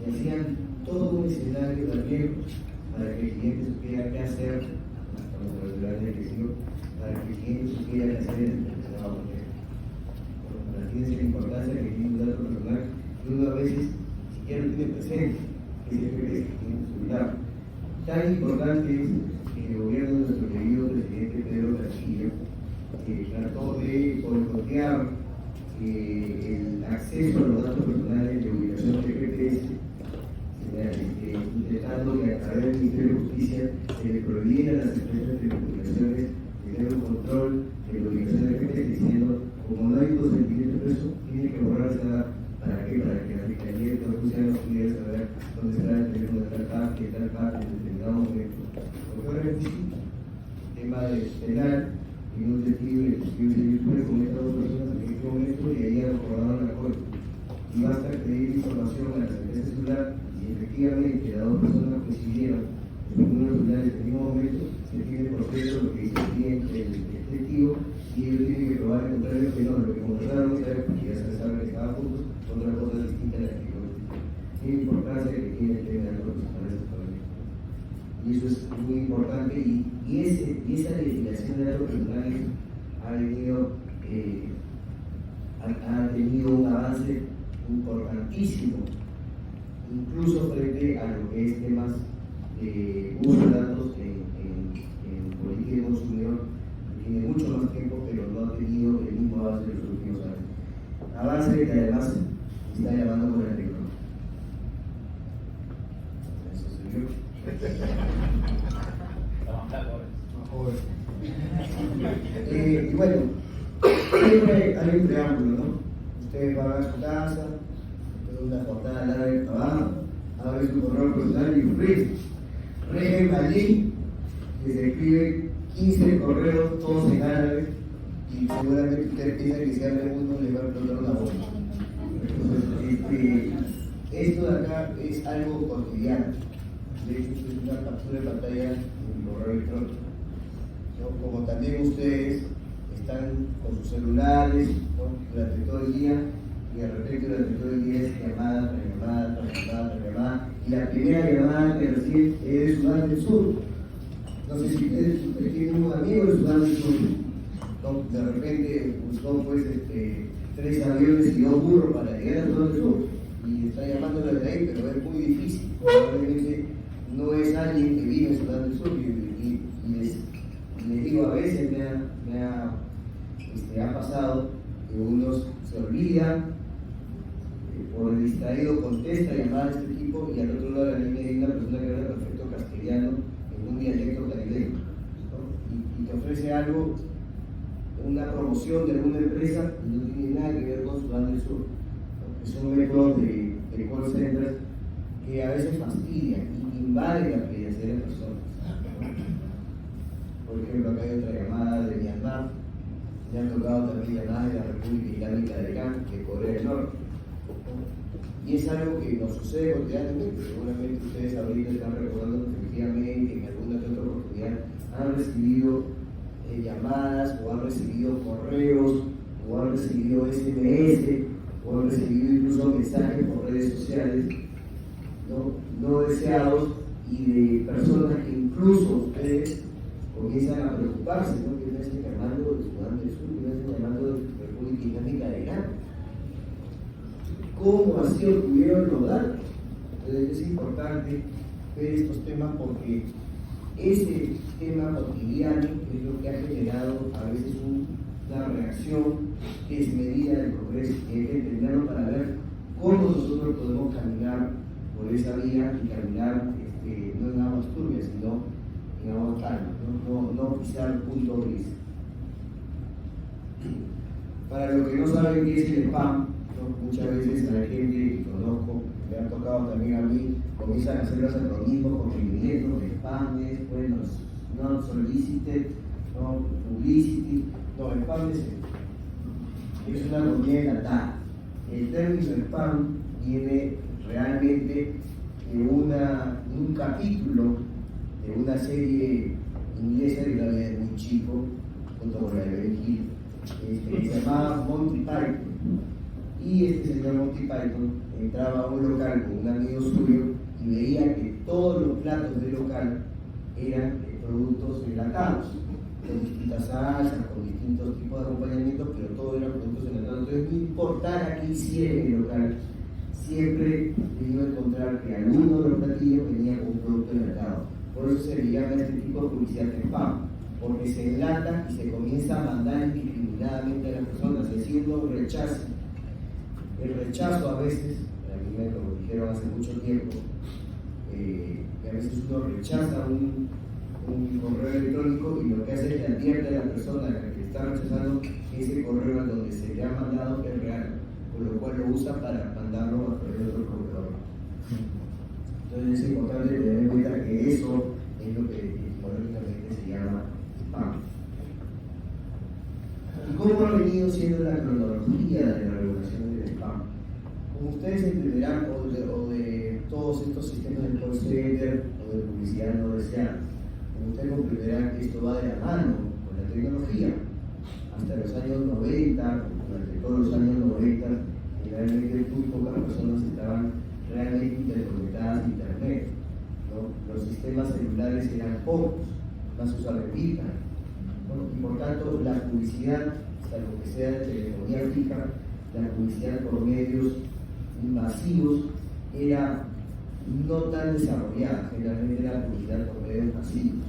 hacían todo un escenario también para que el cliente supiera qué hacer, estamos hablando de elección, para que el cliente supiera qué hacer en determinado momento. Para ti es la importancia que tiene un dato personal que uno a veces siquiera no tiene presente, que es el GPS que tiene en su celular. Tan importante es que el gobierno de nuestro querido presidente Pedro Castillo trató de boicotear el acceso a los datos personales de ubicación de GPS, intentando que a través del Ministerio de Justicia se le prohibiera a las empresas de comunicaciones tener un control de la ubicación de GPS, diciendo, como no hay consentimiento de eso, tiene que borrarse ¿para qué? Para que la Fiscalía de Justicia no pudiera saber dónde está el teléfono de tal parte, en determinado momento. Porque obviamente sí, tema de penal, y un detective puede cometer a dos personas en este momento y ahí han acordado la corte. Y basta pedir información a las empresas celular y efectivamente las dos personas coincidieron en uno de los celulares en el mismo momento, se tiene por cierto lo que dice el cliente, el testigo, y ellos tienen que probar el contrario que no, lo que conversaron esa vez, porque ya se sabe que estaban juntos, otra cosa distinta a la que yo. Tiene importancia que tiene el tema de datos personales también. Y eso es muy importante, y esa legislación de datos personales ha tenido un avance importantísimo, incluso frente a lo que es temas de uso de datos en política de consumidor, que tiene mucho más tiempo, pero no ha tenido el mismo avance de los últimos años. Avance que además está llamando con la tecnología. Eso soy yo. Y bueno, siempre hay un preámbulo, ¿no? Ustedes van a su casa, después de una jornada larga de trabajo, abren su correo personal y regen allí, que se escriben 15 correos, todos en árabe, y seguramente ustedes piensan que si abre uno le va a explotar una bomba. Entonces, esto de acá es algo cotidiano. De hecho, esto es una captura de pantalla en el correo electrónico. ¿No? Como también ustedes están con sus celulares, ¿no? Durante todo el día, y de repente durante todo el día es llamada tras llamada, y la primera llamada que reciben es de Sudán del Sur. No sé si ustedes tienen un amigo de Sudán del Sur, ¿no? De repente buscó pues 3 aviones y 2 burros para llegar a Sudán del Sur, y está llamándole de ahí, pero es muy difícil. Probablemente no es alguien que vive en Sudán del Sur, y les digo, a veces me ha pasado que uno se olvida, por el distraído contesta llamadas de este tipo, y al otro lado de la línea hay una persona que habla perfecto castellano en un dialecto caribeño, ¿no? Y te ofrece algo, una promoción de alguna empresa, y no tiene nada que ver con Sudán del Sur, ¿no? Que son métodos de call centers que a veces fastidian y invaden la privacidad de las personas, ¿no? Por ejemplo, acá hay otra llamada de Myanmar, me han tocado también llamadas de la República Islámica de Irán, de Corea del Norte, ¿no? Y es algo que nos sucede cotidianamente. Seguramente ustedes ahorita están recordando que efectivamente en alguna que otra oportunidad han recibido llamadas, o han recibido correos, o han recibido SMS, o han recibido incluso mensajes por redes sociales no deseados, y de personas que incluso ustedes comienzan a preocuparse, ¿no? Que no estén llamando de Sudán del Sur, que no estén llamando de República Islámica de Irán. ¿Cómo así pudieron lograr? Entonces es importante ver estos temas, porque ese tema cotidiano es lo que ha generado a veces una reacción desmedida del progreso, y hay que entenderlo para ver cómo nosotros podemos caminar por esa vía, y caminar no en aguas turbias, sino en aguas calmas, no pisar punto gris. Para los que no saben qué es el spam, ¿no? Muchas veces a la gente que conozco, me ha tocado también a mí, comienzan a hacer los acrónimos con movimientos de spam, bueno, no solicited, no publicity, no, el spam es una comida enlatada. El término spam viene realmente de un capítulo de una serie inglesa que la había muy chico, junto con la de Ben Hill, se llamaba Monty Python. Y este señor Monty Python entraba a un local con un amigo suyo y veía que todos los platos del local eran productos enlatados, con distintas salsas, con distintos tipos de acompañamientos, pero todos eran productos enlatados. Entonces, no importara qué hiciera en el local, siempre iba a encontrar que alguno de los platillos venía con un producto enlatado. Por eso se le llama este tipo de publicidad spam, porque se enlata y se comienza a mandar indiscriminadamente a las personas, es decir, uno rechaza. El rechazo a veces, a mí me lo dijeron hace mucho tiempo, que a veces uno rechaza un correo electrónico y lo que hace es que advierte a la persona que está rechazando que ese correo donde se le ha mandado es real, con lo cual lo usa para mandarlo a través de otro proveedor. Entonces es importante tener en cuenta que eso es lo que etimológicamente se llama spam. ¿Y cómo ha venido siendo la cronología de la regulación del spam? Como ustedes entenderán, o de todos estos sistemas de call center o de publicidad no deseada, como ustedes comprenderán que esto va de la mano con la tecnología. Hasta los años 90, durante todos los años 90, generalmente muy pocas personas estaban realmente interconectadas a Internet, ¿no? Los sistemas celulares eran pocos, más usados en fija, ¿no? Y por tanto la publicidad, salvo que sea de telefonía fija, la publicidad por medios masivos era no tan desarrollada, generalmente la publicidad por medios masivos, ¿no?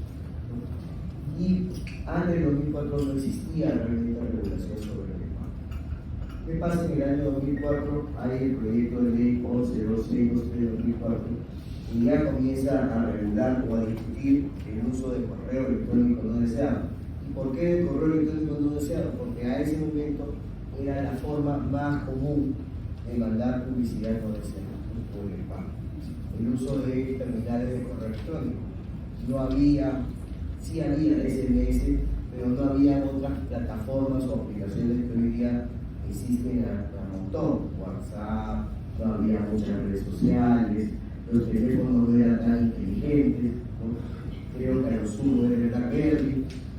Y antes del 2004 no existía realmente regulación sobre el tema. ¿Qué pasa en el año 2004? Hay el proyecto de ley 112623-2004 y ya comienza a regular o a discutir el uso de correo electrónico no deseado. ¿Y por qué el correo electrónico no deseado? Porque a ese momento era la forma más común de mandar publicidad no deseada por el spam. El uso de terminales de correo electrónico. No había, sí había SMS, pero no había otras plataformas o aplicaciones que hoy día existen a montón. WhatsApp, no había muchas redes sociales, los teléfonos no eran tan inteligentes, ¿no? Creo que a los sumo era BlackBerry,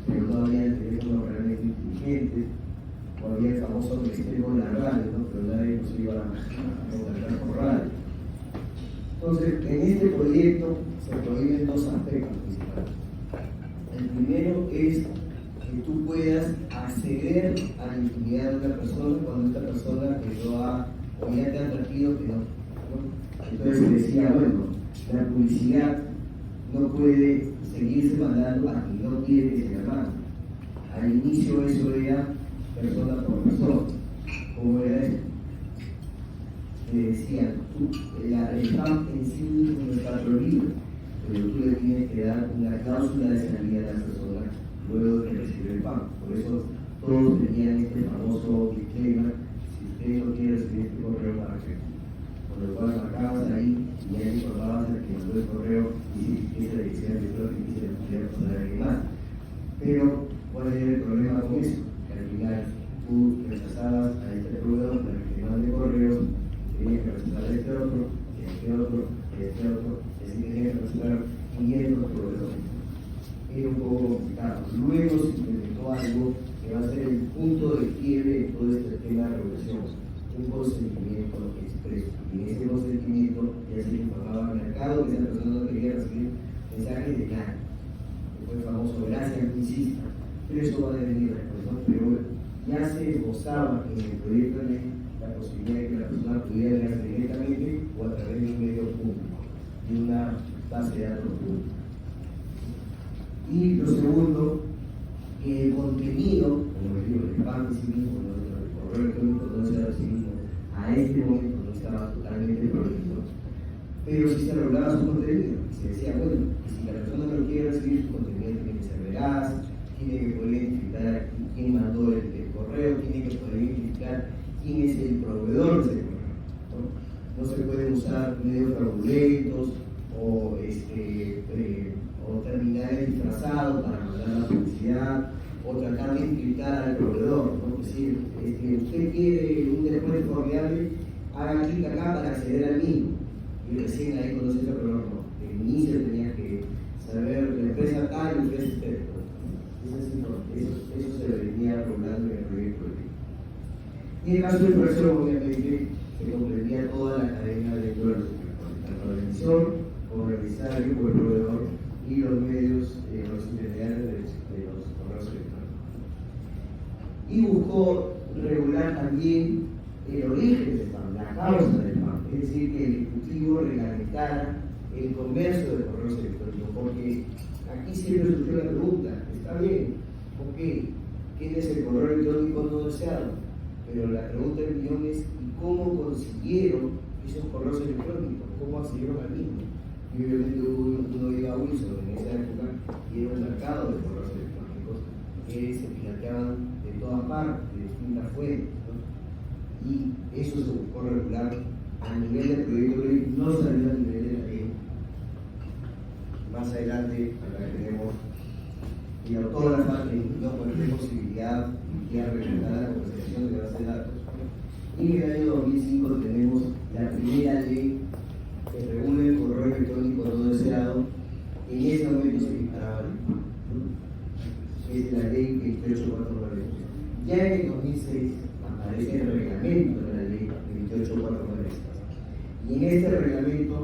pero no había teléfonos realmente inteligentes, o había el famoso extremo en la radio, ¿no? Pero nadie nos iba a contactar por radio. Entonces, en este proyecto se prohíben dos aspectos principales. El primero es que tú puedas acceder a la intimidad de una persona cuando esta persona o ya te ha advertido que no. Entonces se decía, bueno, la publicidad no puede seguirse mandando a quien no quiere que se la mande. Al inicio eso era persona por persona. ¿Cómo era eso? Te decían, el spam en sí mismo no está prohibido, pero tú le tienes que dar una cláusula de salida a la persona luego de recibir el spam. Por eso todos tenían este famoso disclaimer: si usted no quiere recibir este correo, ¿para qué? Por lo cual marcabas ahí y ya informabas al que mandó el correo y esa dirección electrónica y se le pudiera pasar a alguien más. Pero, ¿cuál era el problema con eso? Que al final tú rechazabas a este proveedor para que te mande correos, tenías que rechazar a este otro, y a este otro, y a este otro, y así tenías que rechazar 500 proveedores. Era un poco complicado. Luego se implementó algo que va a ser el punto de quiebre de todo este tema de regulación: un consentimiento expreso. Y en ese consentimiento ya se informaba al mercado que esa persona no quería recibir mensajes de nada. Fue el famoso gracias, no insista. Pero eso va a venir después, ¿no? Pero ya se esbozaba en el proyecto de ley la posibilidad de que la persona pudiera leerse directamente o a través de un medio público, de una base de datos pública. Y lo segundo, que el contenido, como les digo, el spam en sí mismo, el correo electrónico no se da a sí mismo, a este momento no estaba totalmente prohibido, pero sí se regulaba su contenido. Se decía, bueno, si la persona no quiere recibir su contenido, tiene que ser veraz, tiene que poder identificar quién mandó el correo, tiene que poder identificar quién es el proveedor de ese correo, ¿no? No se pueden usar medios fraudulentos o terminales disfrazados para mandar la publicidad o tratar de implicar al proveedor, ¿no? Es decir, usted quiere un descuento formidable, haga clic acá para acceder al mismo. Y recién ahí conoce ese proveedor, ¿no? El inicio tenía que saber la empresa tal y la empresa usted, ¿no? Eso se venía regulando en el proyecto de ley. Y en el caso de inversión, obviamente, se comprendía toda la cadena por el proveedor y los medios, los intermediarios de los correos electrónicos. Y buscó regular también el origen del PAN, la causa del PAN, es decir, que el Ejecutivo reglamentara el comercio de correos electrónicos, porque aquí siempre surgió la pregunta, está bien, ok, ¿quién es el correo electrónico no deseado? Pero la pregunta del millón es, ¿y cómo consiguieron esos correos electrónicos? ¿Cómo accedieron al mismo? Y obviamente uno iba a Wilson en esa época y era un mercado de correos electrónicos que se pirateaban de todas partes, de distintas fuentes, ¿no? Y eso se buscó regular a nivel del proyecto de ley, no salió a nivel de la ley. Más adelante, acá tenemos y autógrafa que no cualquier posibilidad y queda reglamentada la conversación de base de datos. Y en el año 2005 tenemos la primera ley que regula el correo electrónico no deseado. En ese momento se disparaba el es la ley 28490. Ya en el 2006 aparece el reglamento de la ley 28490. Y en este reglamento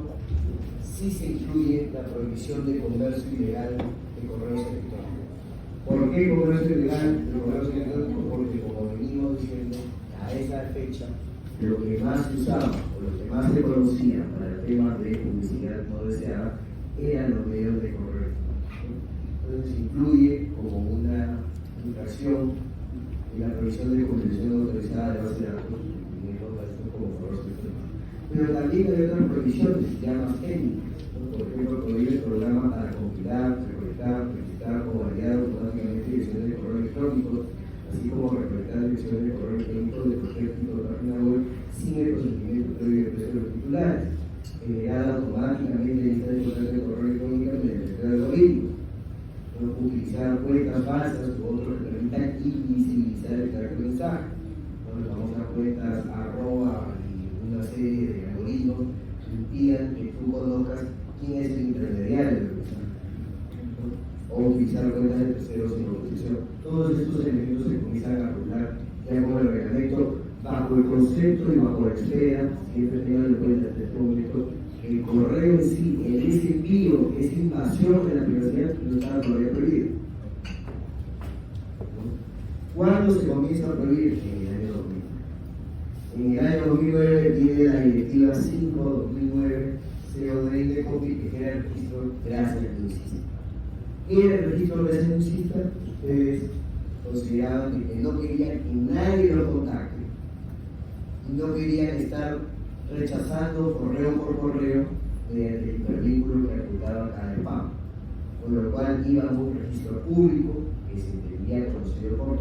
sí se incluye la prohibición de comercio ilegal de correos electrónicos. ¿Por qué comercio ilegal de correos electrónicos? Porque, como venimos diciendo, a esa fecha, lo que más se usaba o lo que más se conocía para el tema de publicidad no deseada eran los medios de correo. Entonces se incluye como una infracción en la provisión de comunicación autorizada de base de datos, como correos electrónicos. Pero también hay otras prohibiciones ya más técnicas, ¿no? Por ejemplo, prohíbe el programa para compilar, recolectar, verificar o validar automáticamente direcciones de correo electrónico, así como recolectar direcciones de correo electrónico de cualquier tipo de página web sin el consentimiento previo de los titulares, generar automáticamente listas de contactos de correo electrónico mediante el algoritmo, ¿no? Utilizar cuentas falsas u otros que permitan invisibilizar el carácter de mensaje, ¿no? Las famosas cuentas arroba y una serie de algoritmos que impidan que tú conozcas quién es el intermediario del mensaje, ¿no? O utilizar cuentas de terceros sin autorización. Todos estos elementos se comienzan a regular ya con el reglamento bajo el concepto y bajo la esfera, siempre teniendo en cuenta en este momento que el correo en sí, ese envío, esa invasión de la privacidad no estaba todavía prohibido. ¿Cuándo se comienza a prohibir? En el año 2000. En el año 2009 viene la directiva 5/2009 CODI de COPI que crea el registro gracias al denuncista. ¿Qué era el registro gracias al denuncista? Ustedes consideraban que no querían que nadie los contacte y no querían estar rechazando correo por correo mediante el hipervínculo que apuntaba cada spam, con lo cual iba a un registro público que se entendía conocido por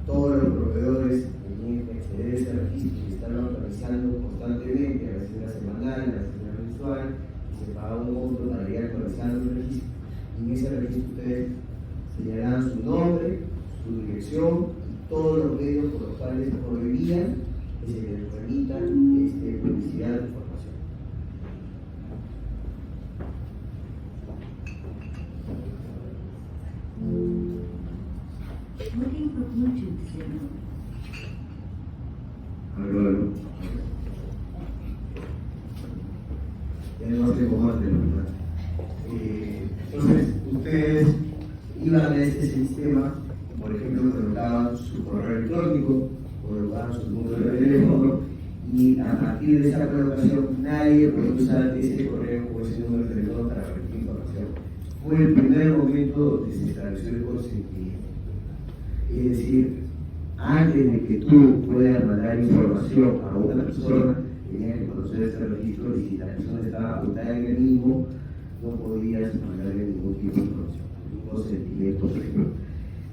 todos los proveedores tenían que acceder a ese registro y estaban actualizando constantemente, a veces una semanal, a veces una mensual, y se pagaba un monto para ir actualizando el registro. Y en ese registro ustedes señalaban su nombre, su dirección y todos los medios por los cuales prohibían que se les remita publicidad de información. Looking for Bluetooth signal. Aló. Ya no hacemos más de lo verdad. Entonces, ustedes iban a este sistema, por ejemplo, colocaban su correo electrónico, colocaban su número de teléfono, y a partir de esa colocación nadie puede usar ese correo o ese número de teléfono para repetir información. Fue el primer momento donde se estableció el consentimiento. Es decir, antes de que tú puedas mandar información a una persona, tenías que conocer ese registro y si la persona estaba apuntada en el mismo, no podías mandarle ningún tipo de información, ningún consentimiento previo.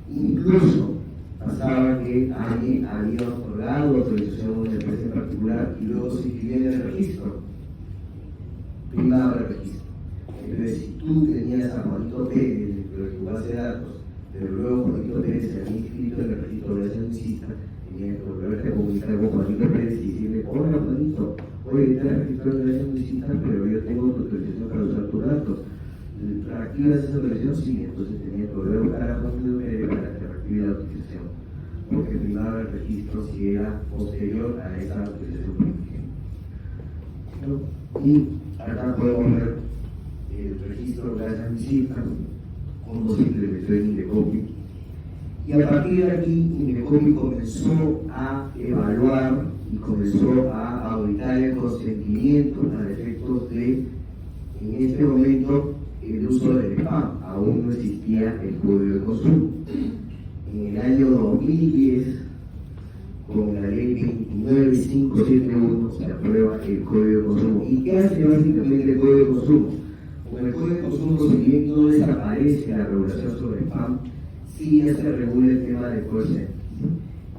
Incluso pasaba que alguien había otorgado autorización a una empresa en particular y luego se inscribía en el registro, privado del registro. Entonces, si tú tenías a Juanito Pérez dentro de tu base de datos, pero luego Juanito Pérez se había inscrito en el registro de esa denuncista, tenías que volverte a comunicar con Juanito Pérez y decirle: hola Juanito, oye, está registrado en esa denuncista, pero yo tengo tu autorización para usar tus datos. ¿Reactivas esa autorización? Sí, entonces tenías que volver a buscar a Juanito Pérez para que reactive la autorización, porque primaba el registro si era posterior a esa autorización primigenia. Y acá podemos ver el registro gracias a mi cita, cómo se implementó en Indecopi. Y a partir de aquí, Indecopi comenzó a evaluar y comenzó a auditar el consentimiento al efecto de, en este momento, el uso del spam. Aún no existía el código de consumo. En el año 2010, con la ley 29571 se aprueba el código de consumo. ¿Y qué hace básicamente el código de consumo? Con el código de consumo, si bien no desaparece la regulación sobre spam, sí ya se regula el tema del call center.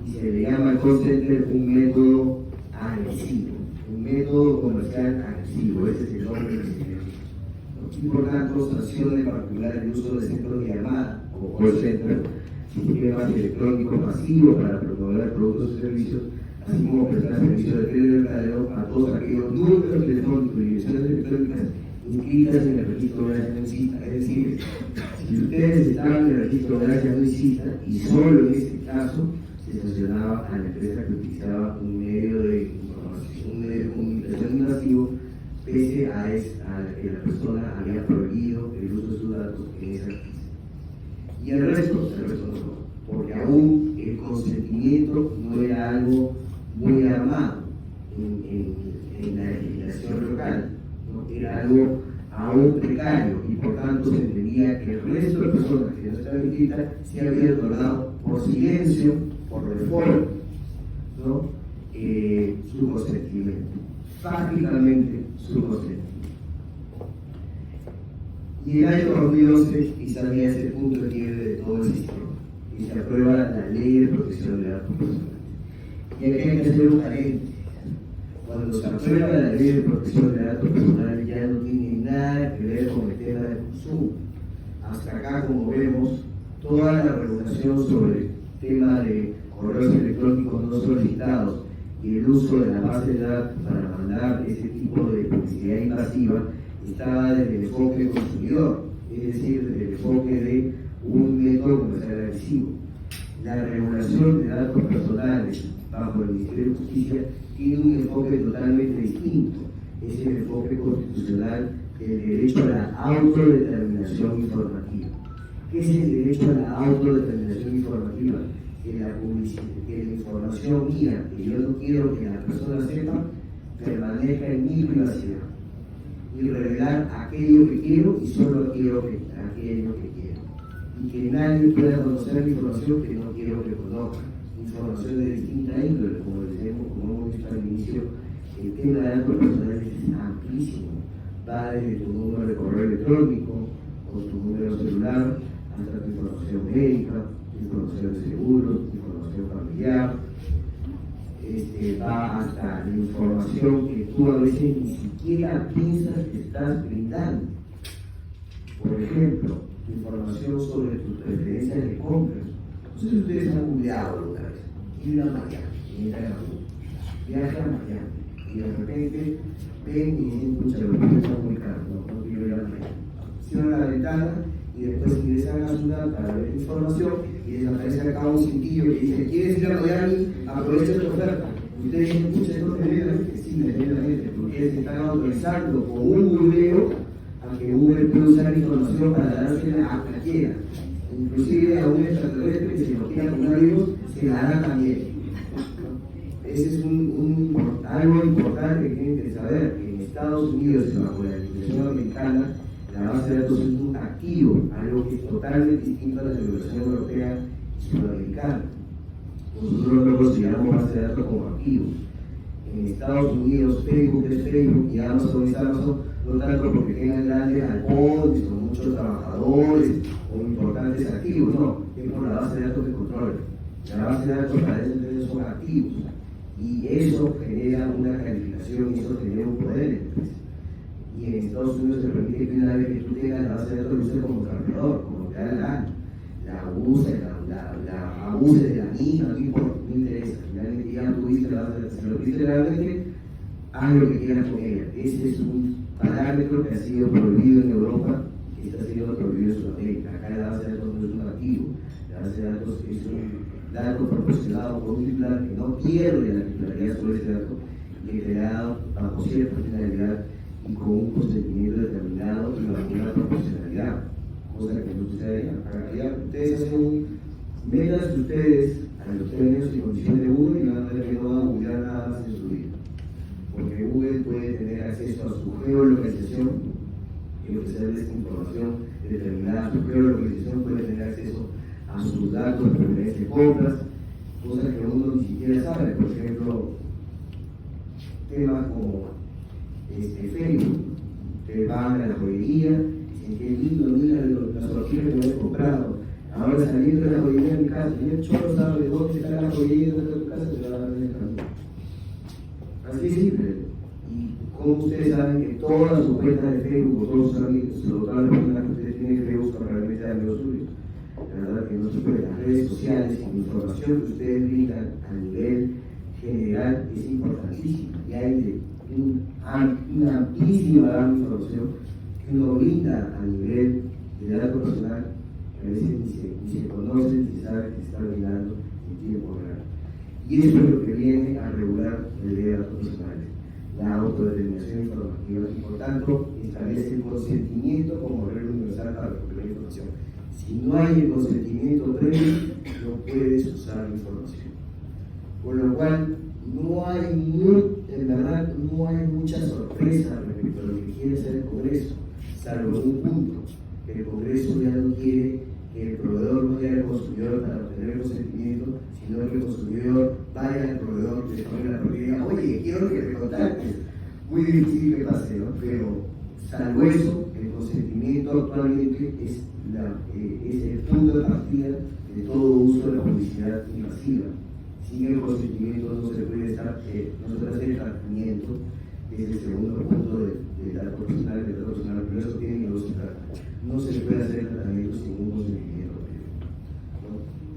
Y se le llama al call center un método agresivo, un método comercial agresivo, ese es el nombre del sistema. Y por tanto, sanciona en particular el uso de centros de llamada o call center, sistemas electrónicos masivos para promover productos y servicios, así como prestar servicios de telemercadeo a todos aquellos números telefónicos y direcciones electrónicas inscritas en el registro gracias a mi cita. Es decir, si ustedes estaban en el registro gracias a mi cita y solo en este caso se sancionaba a la empresa que utilizaba un medio de información, un medio de comunicación invasivo, pese a que la persona había prohibido el uso de sus datos en esa crisis. Y el resto no, porque aún el consentimiento no era algo muy armado en la legislación local, ¿no? Era algo aún precario y por tanto se entendía que el resto de personas que no estaban inscritas sí habían otorgado por silencio, por reforma, ¿no? Su consentimiento, prácticamente su consentimiento. Y el año 2011 quizás ya es el punto de quiebre de todo el sistema y se aprueba la ley de protección de datos personales. Y aquí hay que hacer un paréntesis. Cuando se aprueba la ley de protección de datos personales ya no tiene nada que ver con el tema de consumo. Hasta acá, como vemos, toda la regulación sobre el tema de correos electrónicos no solicitados y el uso de la base de datos para mandar ese tipo de publicidad invasiva estaba desde el enfoque consumidor, es decir, desde el enfoque de un método comercial agresivo. La regulación de datos personales bajo el Ministerio de Justicia tiene un enfoque totalmente distinto, es el enfoque constitucional del derecho a la autodeterminación informativa. ¿Qué es el derecho a la autodeterminación informativa? Que la información mía, que yo no quiero que la persona sepa, permanezca en mi privacidad y revelar aquello que quiero y solo aquello que quiero, y que nadie pueda conocer la información que no quiero que conozca, información de distinta índole, como decíamos, como hemos visto al inicio. El tema de datos personales es amplísimo, va desde tu número de correo electrónico o tu número celular hasta tu información médica, tu información de seguros, tu información familiar, va hasta la información que tú a veces ni siquiera piensas que estás brindando. Por ejemplo, tu información sobre tus preferencias de compras. No sé si ustedes han googleado alguna vez. Ir a Miami, viaje a Miami, y de repente ven y dicen, pucha, los precios son muy caros, no quiero ir a Miami. Cierran la ventana y después ingresan a su data para ver información y les aparece acá un cintillo que dice, ¿quieres ir a Miami? Aprovecha tu oferta. Ustedes dicen, pucha, esto es medianamente, sí, medianamente, porque ustedes están autorizando con un googleo a que Google puede usar información para dársela a cualquiera, inclusive a un extraterrestre que se lo quiera poner vivos, se la hará también. Ese es algo importante que tienen que saber, que en Estados Unidos y bajo la legislación americana, la base de datos es un activo, algo que es totalmente distinto a la legislación europea y sudamericana. Nosotros lo consideramos base de datos como activos. En Estados Unidos, Facebook es Facebook y Amazon es Amazon, no tanto porque tengan grandes halcones o muchos trabajadores o importantes activos, no, es por la base de datos que controlan. La base de datos para ellos son activos y eso genera una calificación y eso genera un poder en la empresa. Y en Estados Unidos se permite que una vez que tú tengas la base de datos lo uses como cargador, como te da la gana, la abuses de la misma, no importa, no interesa. Finalmente ya tuviste la base de datos, si lo tuviste realmente, haz lo que quieras con ella. Ese es un parámetro que ha sido prohibido en Europa y está siendo prohibido en Sudamérica. Acá la base de datos no es un activo, la base de datos es un dato proporcionado por un titular que no pierde la titularidad sobre ese dato y que te da bajo cierta finalidad y con un consentimiento determinado y bajo una proporcionalidad, cosa que no sucede acá. Ustedes métanse ustedes a los términos y condiciones de Google y van a ver que no van a googlear nada más en su vida, porque Google puede tener acceso a su geolocalización y ofrecerles información determinada. Su geolocalización puede tener acceso a sus datos de preferencia de compras, cosas que uno ni siquiera sabe. Por ejemplo, temas como Facebook. Ustedes van a la joyería y dicen: qué lindo, mira las orquídeas que me he comprado. Ahora saliendo de la joyería de mi casa, y el chorro sabe de dónde está la joyería de tu casa, te la van a dar en el camino. Así es simple. Y como ustedes saben que todas sus cuentas de Facebook, o todos sus amigos, o todas las personas que ustedes tienen en Facebook son realmente amigos suyos. La verdad que no se puede. Las redes sociales y la información que ustedes brindan a nivel general es importantísima. Y hay una amplísima gama de información que uno brinda a nivel de datos personal, que a veces ni se conoce, ni se sabe que se está brindando en tiempo real. Y eso es lo que viene a regular la ley de datos personales, la autodeterminación informativa, y por tanto establece el consentimiento como regla universal para recoger la información. Si no hay el consentimiento previo, no puedes usar la información. Por lo cual, en verdad, no hay mucha sorpresa respecto a lo que quiere hacer el Congreso, salvo un punto: que el Congreso ya no quiere que el proveedor no vaya al consumidor para obtener el consentimiento, sino que el consumidor vaya al proveedor y le ponga la propiedad: oye, quiero que te contactes. Muy difícil que pase, ¿no? Pero salvo eso, el consentimiento actualmente es el punto de partida de todo uso de la publicidad invasiva. Sin el consentimiento no se puede hacer el tratamiento, que es el segundo punto del dato personal. Pero eso tiene que buscar. No se puede hacer el tratamiento sin un consentimiento previo, ¿no?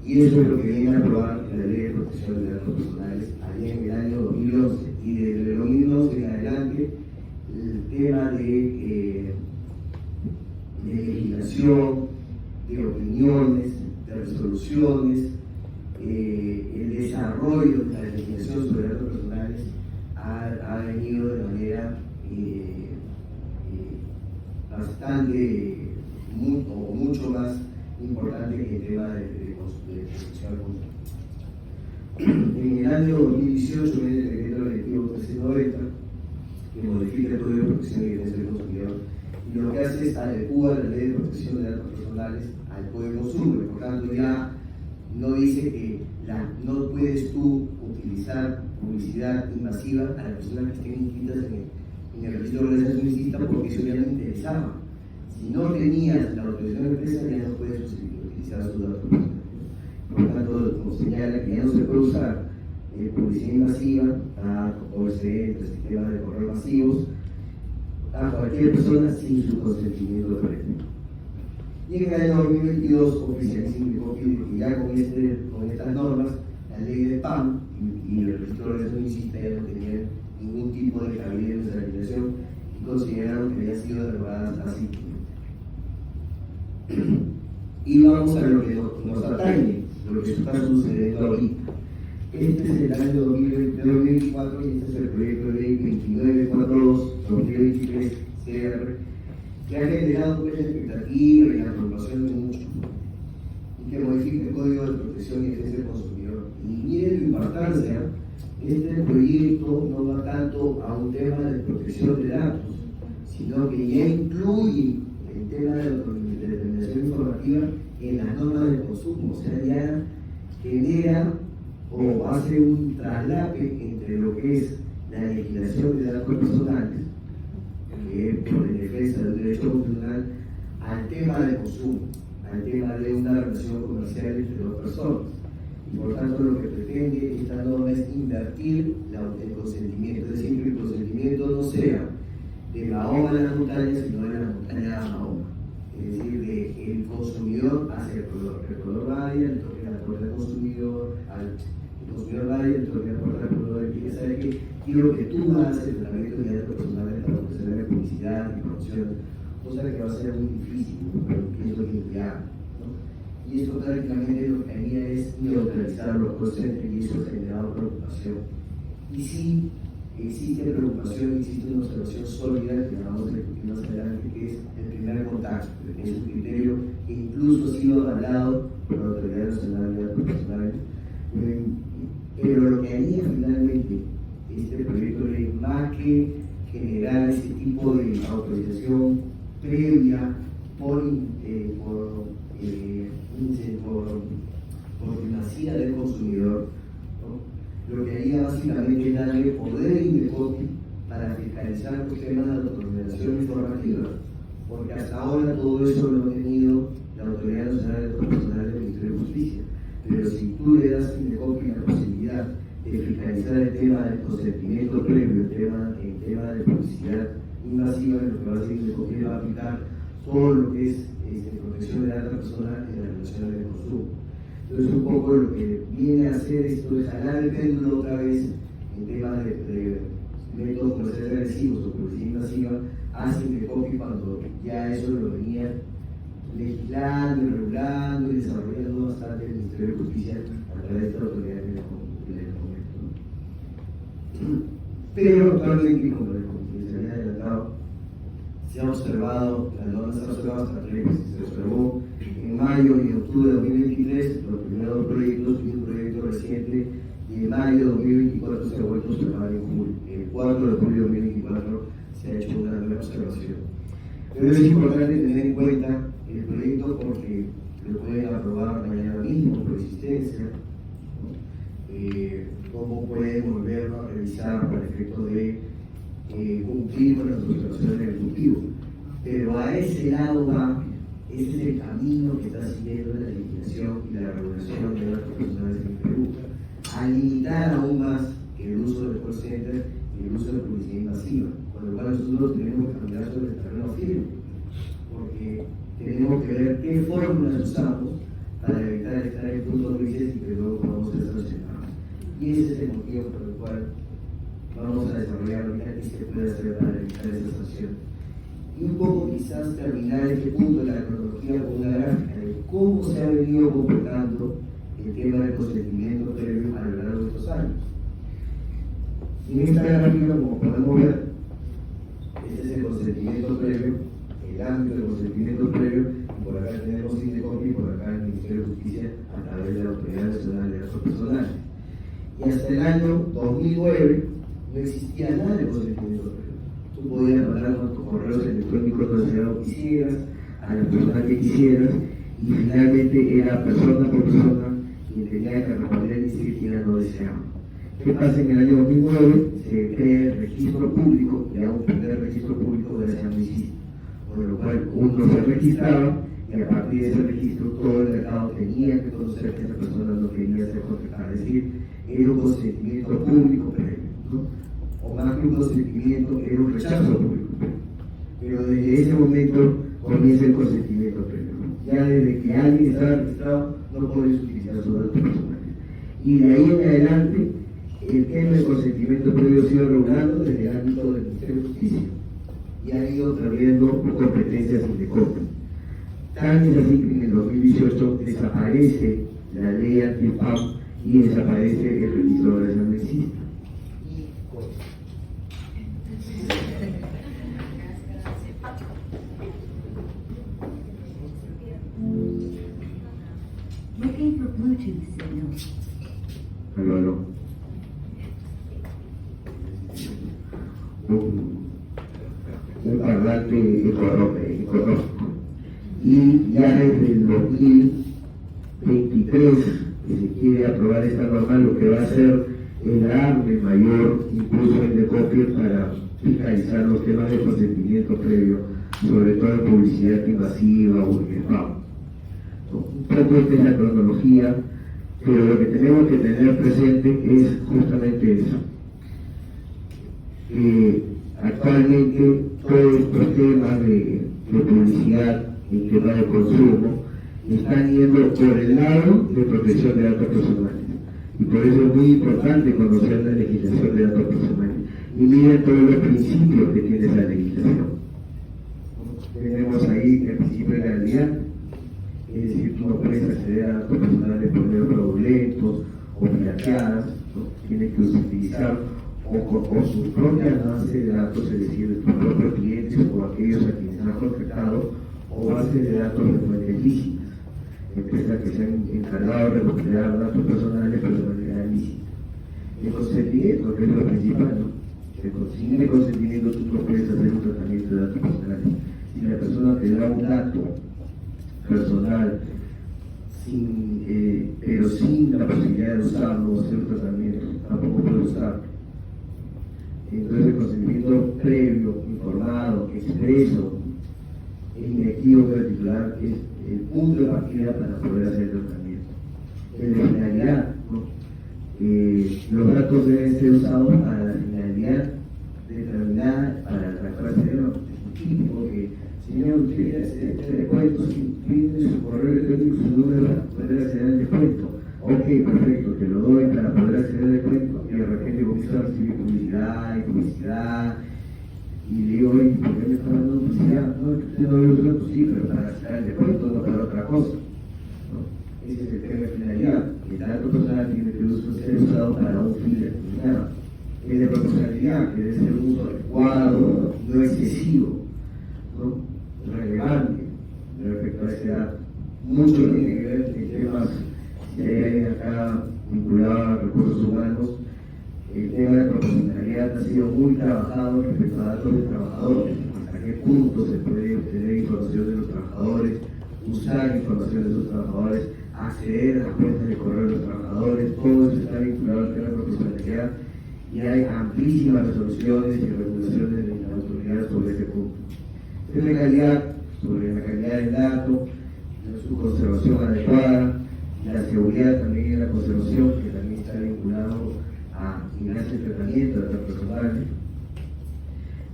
Y eso es lo que viene a aprobar la Ley de Protección de Datos Personales allá en el año 2011. Y desde el 2011 en adelante, el tema de legislación, de opiniones, de resoluciones, el desarrollo de la legislación sobre datos personales ha venido de manera bastante, mucho más importante que el tema de protección al consumidor. En el año 2018 viene el decreto legislativo 1390, que modifica el Código de Protección y Defensa del Consumidor, y lo que hace es adecua la Ley de Protección de Datos Personales al Código de Consumo, y por tanto ya no dice que no puedes tú utilizar publicidad invasiva a las personas que estén inscritas en el registro de organización ilícita, porque eso ya no interesaba. Si no tenías la autorización de la empresa, ya no puedes utilizar sus datos personales. Por tanto, como señala que ya no se puede usar publicidad invasiva a OSD, sistemas de correo masivos, a cualquier persona sin su consentimiento previo. Y en el año 2022 oficializa que ya con estas normas, la ley de PAM y el registro de organización ilícita ya no tenían ningún tipo de cabida en nuestra legislación y consideraron que habían sido derogadas así. Y vamos a lo que nos atañe, lo que está sucediendo ahorita. Este es el año 2024 y este es el proyecto de ley 2942-2023 CR, que ha generado pues, la expectativa y la preocupación de muchos, y que modifica el Código de Protección y Defensa del Consumidor. Y miren la importancia: este proyecto no va tanto a un tema de protección de datos, sino que ya incluye el tema de la determinación informativa en las normas de consumo. O sea, ya genera o hace un traslape entre lo que es la legislación de datos personales, que es por la defensa del derecho constitucional, al tema de consumo, al tema de una relación comercial entre dos personas. Y por tanto, lo que pretende esta norma es invertir el consentimiento, es decir, que el consentimiento no sea de Mahoma a la montaña, sino de la montaña a Mahoma. Es decir, del consumidor hacia el proveedor. El proveedor vaya, le toque la puerta al consumidor, el consumidor vaya, le toque la puerta al proveedor y quiere saber que quiero que tú hagas el tratamiento de datos personales para ofrecer publicidad y promoción, cosa que va a ser muy difícil, pero pienso que inviable, ¿no? Y esto prácticamente lo que haría es neutralizar los costos y eso ha generado preocupación. Y sí, existe preocupación, existe una observación sólida que vamos a discutir más adelante, que es el primer contacto, que es un criterio que incluso ha sido avalado por la Autoridad Nacional de Datos Personales. Pero lo que haría finalmente este proyecto de ley, más que generar ese tipo de autorización previa por primacía del consumidor, ¿no? Lo que haría básicamente es darle poder a Indecopi para fiscalizar los temas de autonomeración informativa, porque hasta ahora todo eso lo ha tenido la Autoridad Nacional de Datos Personales del Ministerio de Justicia. Pero si tú le das a Indecopi la posibilidad de fiscalizar el tema del consentimiento previo, el tema de publicidad invasiva, lo que va a hacer Indecopi va a aplicar todo lo que es protección de datos personales en la relación del consumo. Entonces, un poco lo que viene a hacer esto es jalar el péndulo otra vez en temas de métodos comerciales agresivos o publicidad invasiva hacia Indecopi, cuando ya eso lo venía legislando, regulando y desarrollando bastante el Ministerio de Justicia a través de esta autoridad que les comento. Pero actualmente, como les había adelantado, se ha observado, la norma se ha observado hasta que se observó en mayo y octubre de 2023 los primeros dos proyectos y un proyecto reciente, y en mayo de 2024 se ha vuelto a observar en julio. El 4 de julio de 2024 se ha hecho una nueva observación. Pero es importante tener en cuenta el proyecto porque lo pueden aprobar mañana mismo por existencia, ¿no? Cómo pueden volverlo a revisar para efecto de cumplir con las observaciones del Ejecutivo. Pero a ese lado va, ese es el camino que está siguiendo la legislación y la regulación de datos personales en Perú, a limitar aún más el uso del call center y el uso de publicidad invasiva, con lo cual nosotros tenemos que cambiar sobre el terreno firme, porque tenemos que ver qué fórmulas usamos para evitar estar en puntos grises y que luego podamos ser sancionados. Y ese es el motivo por el cual vamos a desarrollar ahorita qué se puede hacer para evitar esa sanción. Y un poco quizás terminar este punto de la cronología con una gráfica de cómo se ha venido comportando el tema del consentimiento previo a lo largo de estos años. En esta gráfica, como podemos ver, este es el consentimiento previo, el ámbito del consentimiento previo, y por acá tenemos Indecopi y por acá el Ministerio de Justicia a través de la Autoridad Nacional de Datos Personales. Y hasta el año 2009 no existía nada de consentimiento previo. Tú podías mandar con tus correos electrónicos donde sea lo que quisieras, a la persona que quisieras, y finalmente era persona por persona quien tenía que responder y decir quién no deseaba. ¿Qué pasa? En el año 2009 se crea el registro público, y aún primer registro público de la Amnistía, por lo cual uno se registraba y a partir de ese registro todo el mercado tenía que conocer que esa persona no quería ser contactada, es decir, era un consentimiento público previo, ¿no? O más que un consentimiento, era un rechazo público previo. Pero desde ese momento comienza el consentimiento previo, ¿no? Ya desde que alguien está registrado no puedes utilizar sus datos personales. Y de ahí en adelante el tema del consentimiento previo ha sido regulado desde el ámbito del Ministerio de Justicia y ha ido trayendo competencias Indecopi. Tan es así que en el 2018 desaparece la ley anti-spam y desaparece el registro de la amnistía. Looking for Bluetooth signal. Aló. Un parlante económico. Y ya desde el 2023 que se quiere aprobar esta norma, lo que va a hacer es darle mayor impulso a Indecopi para fiscalizar los temas de consentimiento previo, sobre todo en publicidad invasiva o en spam. Un poco esta es la cronología, pero lo que tenemos que tener presente es justamente eso. Actualmente todos estos temas de publicidad y temas de consumo están yendo por el lado de protección de datos personales. Y por eso es muy importante conocer la legislación de datos personales. Y miren todos los principios que tiene esa legislación. Tenemos ahí el principio de legalidad, es decir, tú no puedes acceder a datos personales por medio fraudulentos o pirateadas, ¿no? Tienes que utilizar o su propia base de datos, es decir, de tus propios clientes o aquellos a quienes has contactado, o base de datos de fuentes lícitas, empresas que se han encargado de recuperar datos personales pero de manera lícita. El consentimiento, que es lo principal, ¿no? Sin el consentimiento tú no puedes hacer un tratamiento de datos personales. Si la persona te da un dato personal, pero sin la posibilidad de usarlo o hacer un tratamiento, tampoco puede usarlo. Entonces el consentimiento previo, informado, expreso, inequívoco del titular es el punto de partida para poder hacer el tratamiento. El de finalidad, ¿no? Los datos deben ser usados para la finalidad determinada para la transferencia. Es típico que, señor, usted hace descuento, si pide su correo electrónico, su número para poder acceder al descuento. Ok, perfecto, te lo doy para poder acceder al descuento, y de repente comienza a recibir publicidad, y le digo, oye, ¿por qué me está dando publicidad? No, usted no ve los datos, sí, pero para acceder al descuento, no para otra cosa. ¿No? Ese es el tema de finalidad. El dato personal tiene que ser usado para un fin determinado. Es de proporcionalidad, que debe ser un uso adecuado, no excesivo, ¿no? Relevante respecto a ese dato. Mucho tiene que ver en temas, si hay alguien acá vinculado a recursos humanos, el tema de proporcionalidad ha sido muy trabajado respecto a datos de trabajadores. ¿Hasta qué punto se puede obtener información de los trabajadores, usar información de esos trabajadores, acceder a las cuentas de correo de los trabajadores? Todo eso está vinculado al tema de proporcionalidad y hay amplísimas resoluciones y regulaciones de la autoridad sobre ese punto. De legalidad, sobre la calidad del dato, su conservación adecuada, la seguridad también en la conservación, que también está vinculado a el tratamiento de datos personales.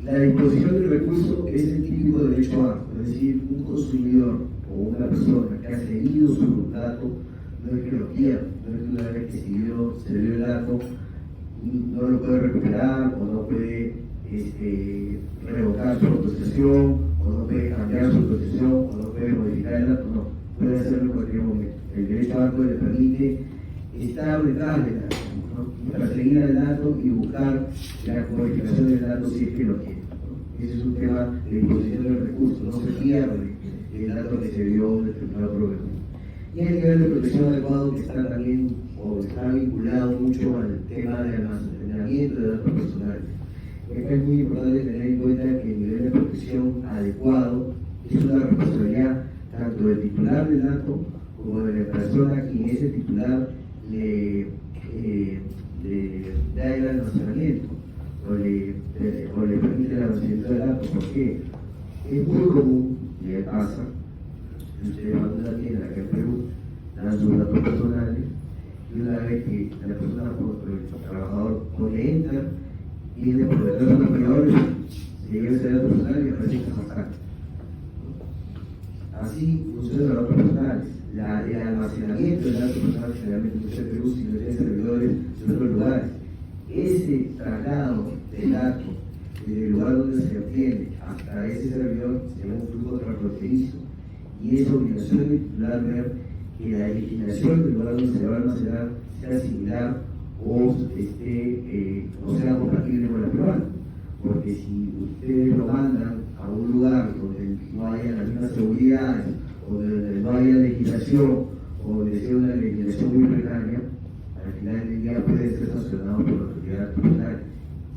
La disposición del recurso es el típico derecho a, es decir, un consumidor o una persona que ha cedido su dato, no es que lo quiera, no es que una vez que se dio el dato, no lo puede recuperar o no puede revocar su autorización o no puede cambiar su autorización o no puede modificar el dato, no, puede hacerlo en cualquier momento. El derecho a dato le permite estar detrás del dato, ¿no? Perseguir al dato y buscar la modificación del dato si es que lo quiere, ¿no? Ese es un tema de disposición del recurso, no se pierde el dato que se dio en determinado programa. Y el nivel de protección adecuado, que está también o está vinculado mucho al tema del almacenamiento de datos personales. Acá es muy importante tener en cuenta que el nivel de protección adecuado es una responsabilidad tanto del titular del dato como de la persona a quien ese titular le da el almacenamiento o le permite el almacenamiento del dato. ¿Por qué? Es muy común, y pasa, ustedes van a una tienda acá en Perú, dan sus datos personales, y una vez que la persona, el trabajador, pone enter, viene por detrás de los operadores, se lleva ese dato personal y aparece que sacar. Así funcionan los datos personales. El almacenamiento del dato personal generalmente no es en Perú, sino en servidores en otros lugares. Ese traslado del dato desde el lugar donde se obtiene hasta ese servidor se llama un flujo transfronterizo, y es obligación del titular ver que la legislación del lugar donde se va a almacenar sea similar o sea compatible con la peruana. Porque si ustedes lo mandan a un lugar donde no haya las mismas seguridades, o donde no haya legislación, o donde sea una legislación muy precaria, al final del día puede ser sancionado por la autoridad tributaria.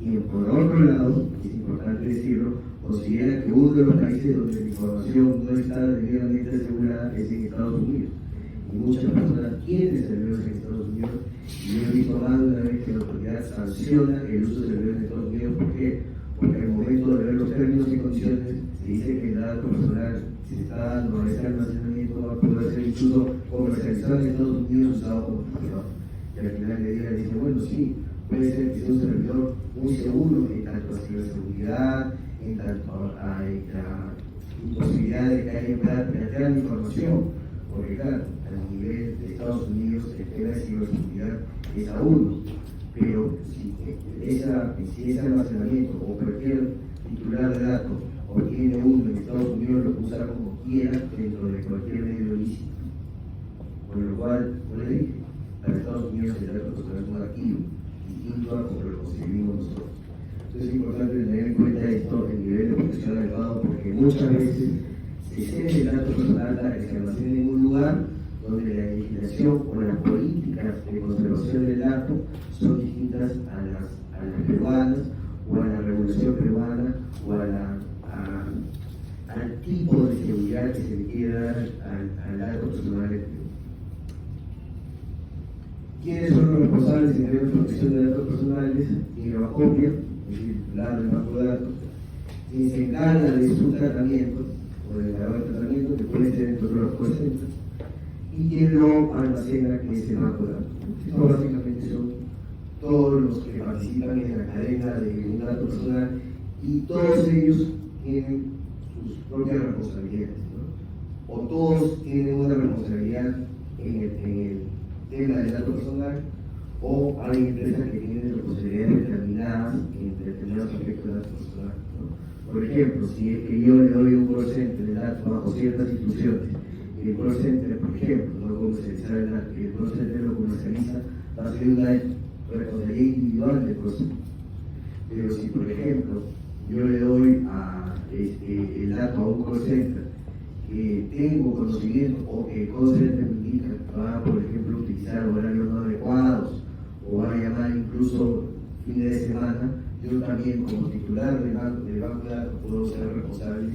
Y por otro lado, es importante decirlo, considera que uno de los países donde la información no está debidamente asegurada es en Estados Unidos. Y muchas personas quieren servidores en Estados Unidos, y yo he visto más de una vez que la autoridad sanciona el uso de servidores en Estados Unidos. ¿Por qué? Porque al momento de ver los términos y condiciones se dice que el dato personal, si se está dando ese almacenamiento, va a poder ser incluso comercializado en Estados Unidos usado como servidor. Y al final del día dice, bueno, sí, puede ser que sea un servidor muy seguro en tanto a ciberseguridad, en tanto a la imposibilidad de que alguien pueda penetrar la información, porque claro, a nivel de Estados Unidos el tema de ciberseguridad es a uno, pero si ese almacenamiento o cualquier titular de datos obtiene uno en Estados Unidos, lo puede usar como quiera dentro de cualquier medio lícito, con lo cual, como le dije, para Estados Unidos el dato personal es un activo, distinto a como lo conseguimos nosotros. Entonces es importante tener en cuenta esto, el nivel de protección adecuado, porque muchas veces se cede el dato personal para que se almacene en un lugar donde la legislación o las políticas de conservación del dato son distintas a las peruanas, o a la regulación peruana, o al tipo de seguridad que se le quiere dar al dato personal del Perú. ¿Quiénes son los responsables en de protección de datos personales? Quien lo acopia, es decir, el banco de datos, quien se encarga de su tratamiento, o del tratamiento, que puede ser entre otros los call centers, y quien lo almacena, que es el banco de datos. Estos básicamente son todos los que participan en la cadena de un dato personal, y todos ellos tienen sus propias responsabilidades, ¿no? O todos tienen una responsabilidad en el tema del dato personal, o hay empresas que tienen responsabilidades determinadas en determinados aspectos del dato personal, ¿no? Por ejemplo, si es que yo le doy un call center el dato bajo ciertas instrucciones, y el call center, por ejemplo, no comercializar el dato, y el call center lo comercializa, va a ser una responsabilidad individual del call center. Pero si, por ejemplo, yo le doy el dato a un call center que tengo conocimiento, o que el call center me indica que va, por ejemplo, a utilizar horarios no adecuados, o va a llamar incluso fines de semana, yo también, como titular del banco de datos, puedo ser responsable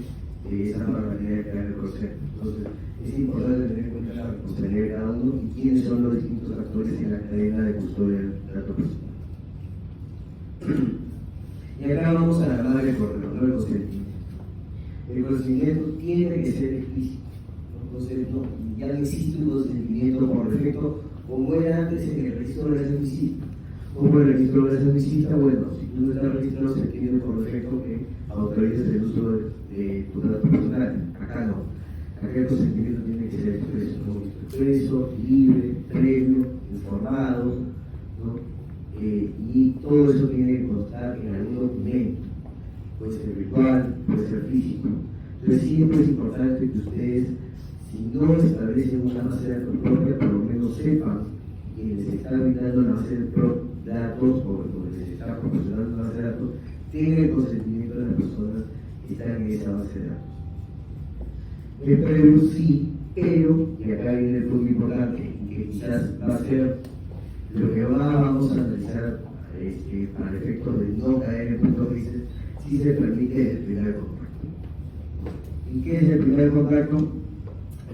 de esa barbaridad que hay en el call center. Entonces, es importante tener en cuenta la responsabilidad de cada uno y quiénes son los distintos actores en la cadena de custodia del dato personal. Y acá vamos a la madre del correo, no el consentimiento. El consentimiento tiene que ser explícito. Entonces, ya no existe un consentimiento por defecto, como era antes en el registro de la visita. Como el registro de la visita, bueno, si tú no estás registrado, se tiene por defecto que autorizas el uso de tu dato personal. Acá no. Acá el consentimiento tiene que ser expreso, ¿no? Expreso, libre, previo, informado, ¿no? Y todo eso tiene que constar en algún documento, puede ser virtual, puede ser físico. Entonces siempre es importante que ustedes, si no establecen una base de datos propia, por lo menos sepan que les está brindando la base de datos o les está proporcionando una base de datos, tengan el consentimiento de las personas que están en esa base de datos. El previo sí, pero, y acá viene el punto importante, que quizás va a ser lo que vamos a analizar para efectos de no caer en puntos grises, si se permite el primer contacto. ¿Y qué es el primer contacto?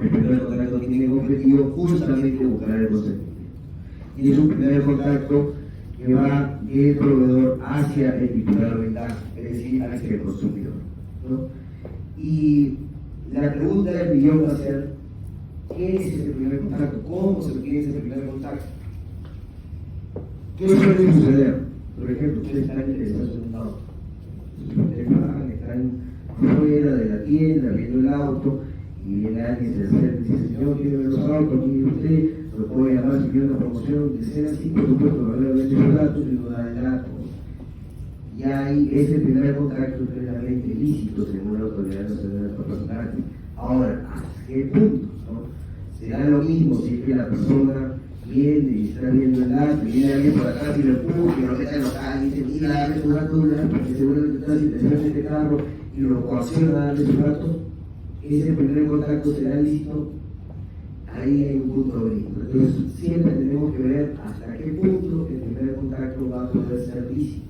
El primer contacto tiene como objetivo justamente buscar el consentimiento. Y es un primer contacto que va del proveedor hacia el titular de ventaja, es decir, hacia el consumidor, ¿no? Y la pregunta del millón va a ser, ¿qué es ese primer contacto? ¿Cómo se obtiene ese primer contacto? ¿Qué suele suceder? Por ejemplo, ustedes están interesados en un auto. Están fuera de la tienda viendo el auto y viene alguien, se acerca y dice, señor, quiero ver los autos, mire usted, lo puede llamar si quiere una promoción, de ser así, por supuesto, va a haber los datos y no da el dato. Y ahí ese primer contacto es plenamente ilícito según la Autoridad Nacional de Datos Personales. Ahora, ¿hasta qué punto? ¿No? Será lo mismo si es que la persona viene y está viendo el dato, y viene alguien por acá y lo empuja, y lo mete en local y dice, mira, dame tu dato, porque seguramente está en situación de este carro, y lo coacciona a darle su dato. Ese primer contacto será lícito, ahí hay un punto gris. Entonces, siempre tenemos que ver hasta qué punto el primer contacto va a poder ser lícito.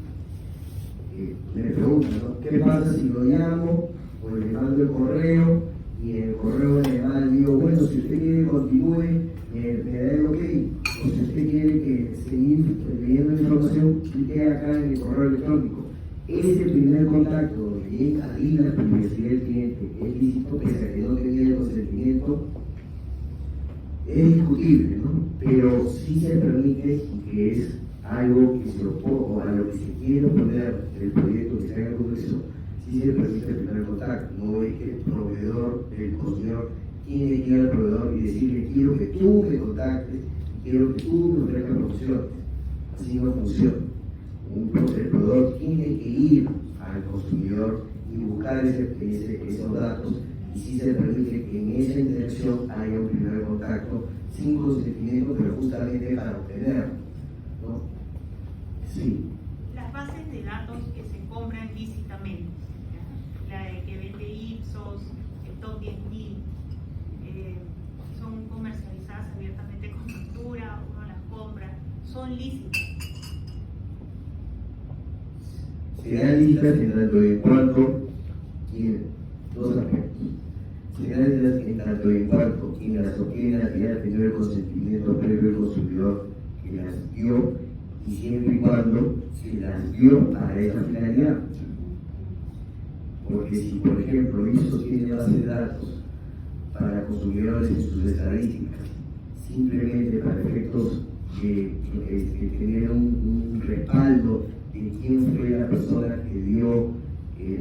Me preguntan, ¿no? ¿Qué pasa si lo llamo o le mando el correo y en el correo le digo, bueno, si usted quiere que continúe, me da el ok, o si usted quiere que seguir leyendo la información, clique acá en el correo electrónico? Ese primer contacto donde llega ahí la privacidad del cliente es lícito, pese a que no tenía el consentimiento, es discutible, ¿no? Pero sí se permite, que es algo que se oponga, o a lo que se quiere oponer el proyecto que está en el Congreso, sí se permite el primer contacto. No es que el proveedor, el consumidor, tiene que ir al proveedor y decirle, quiero que tú me contactes, quiero que tú me ofrezcas promociones. Así no funciona. El proveedor tiene que ir al consumidor y buscar esos datos, y sí se permite que en esa interacción haya un primer contacto sin consentimiento, pero justamente para obtenerlo, ¿no? Sí. Las bases de datos que se compran lícitamente, ¿ya? La de que vende Ipsos, el Top 10.000, son comercializadas abiertamente con factura, uno las compra, son lícitas. Serán listas en tanto y en cuanto tienen dos aspectos. Serán listas en tanto y en cuanto quien las obtiene haya tenido el consentimiento previo del consumidor que las dio, y siempre y cuando se las dio para esa finalidad. Porque si, por ejemplo, Ipsos tiene base de datos para consumidores en sus estadísticas, simplemente para efectos que tener un respaldo de quién fue la persona que dio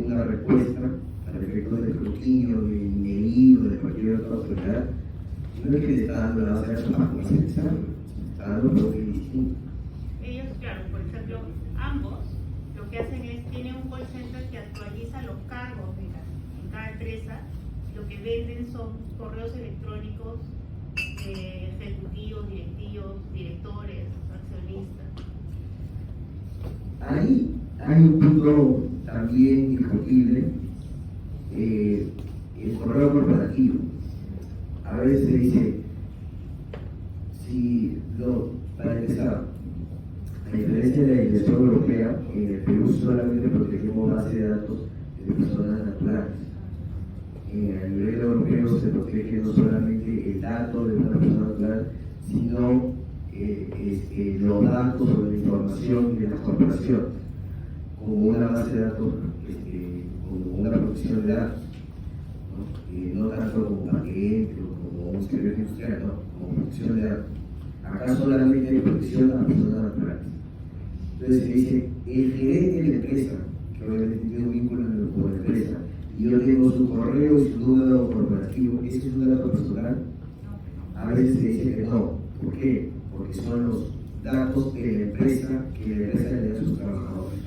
una respuesta, para efectos de escrutinio, de INEI o de cualquier otra autoridad, no es que le está dando la base de datos para comercializarlo, está dando por algo distinto. Ellos, claro, por ejemplo, ambos lo que hacen es, tienen un call center que actualiza los cargos en cada empresa. Lo que venden son correos electrónicos de ejecutivos, directivos, directores, accionistas. Ahí hay un punto también discutible, el correo corporativo. A veces se dice, para empezar, a diferencia de la legislación europea, en el Perú solamente protegemos base de datos de personas naturales. A nivel europeo se protege no solamente el dato de una persona natural, sino los datos o la información de la corporación, como una base de datos, como una protección de datos, no tanto como patente o como un secreto industrial, ¿no? Como protección de datos. Acá solamente hay protección a las personas naturales. Entonces se dice, el gerente de la empresa, que obviamente tiene un vínculo con la empresa, y yo tengo su correo y su número corporativo, ¿ese es un dato personal? A veces se dice que no. ¿Por qué? Porque son los datos de la empresa que la empresa le da a sus trabajadores.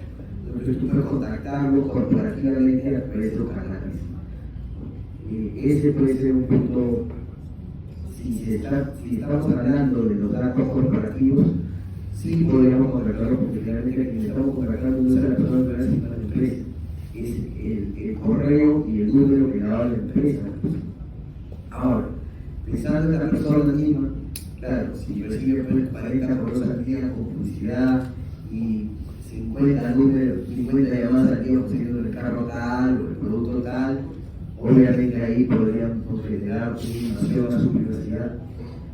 Entonces tú puedes contactarlo corporativamente a través de esos canales. Ese puede ser un punto. Si estamos hablando de los datos corporativos, sí podríamos contratarlo, porque realmente quien estamos contratando no es a la persona que sino a la empresa. Es el correo y el número que daba la empresa. Ahora, pensando en la persona misma, claro, si recibe 40 correos al día con publicidad y 50 llamadas al día ofreciendo el carro tal o el producto tal, obviamente ahí podrían generar una invasión a su privacidad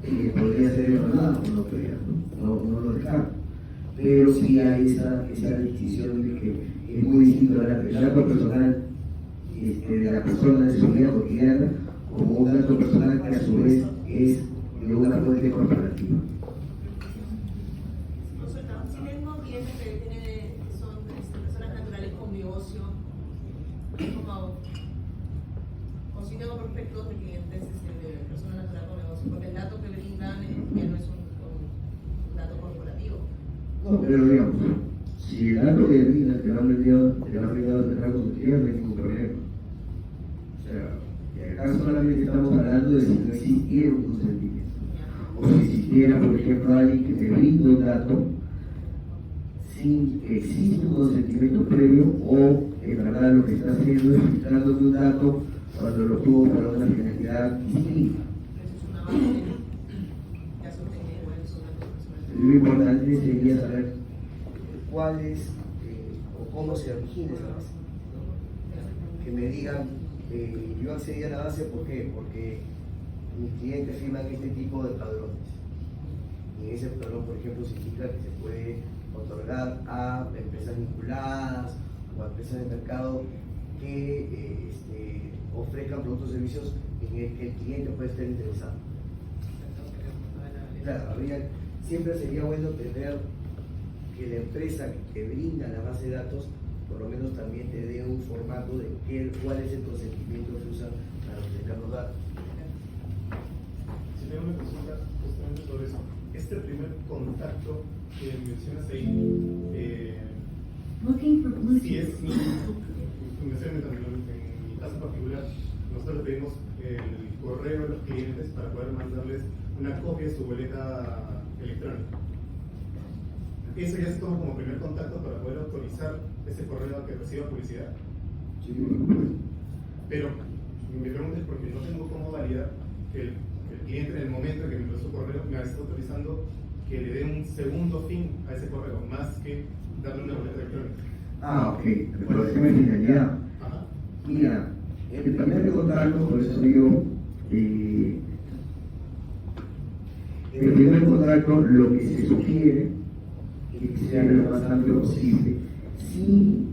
que podría ser violada por la autoridad, no lo dejamos. Pero sí hay esa distinción de que es muy distinto el dato personal de la persona de su vida cotidiana como un dato personal que a su vez es de una fuente corporativa. Si tengo clientes que son personas naturales con negocio, o si tengo prospectos de clientes de personas naturales con negocio, porque el dato que brindan ya no es un dato corporativo. No, pero digamos, si el dato que brindan te lo han brindado de manera consultiva, no hay ningún problema. O sea, acá solamente estamos hablando de si no existiera un consentimiento. O si existiera, por ejemplo, alguien que te brinda un dato sin que exista un consentimiento previo, o en verdad lo que está haciendo es filtrándote un dato cuando lo tuvo para una finalidad distinta. Eso es una base que ha sostenido esos datos personales. Lo importante sería saber cuál es o cómo se origina esa base. Que me digan, yo accedí a la base, ¿por qué? Porque mis clientes firman este tipo de padrones. Y ese padrón, por ejemplo, significa que se puede otorgar a empresas vinculadas o a empresas de mercado que ofrezcan productos o servicios en el que el cliente puede estar interesado. Claro, siempre sería bueno tener que la empresa que brinda la base de datos por lo menos también te dé un formato de cuál es el consentimiento que usan para obtener los datos. Si tengo una consulta justamente sobre eso. Este primer contacto que mencionas ahí, Looking for si es Bluetooth. en mi caso particular, nosotros le pedimos el correo a los clientes para poder mandarles una copia de su boleta electrónica. eso ya se toma como primer contacto para poder autorizar ese correo a que reciba publicidad. Sí, Pero mi pregunta es porque no tengo cómo validar que el cliente en el momento en que me envió su correo me está autorizando que le dé un segundo fin a ese correo, más que darle una boleta electrónica. ok, pero déjame finalidad. Ajá. Mira, el primer contacto, por eso digo, el primer contacto lo que se sugiere que sea lo más amplio posible, sin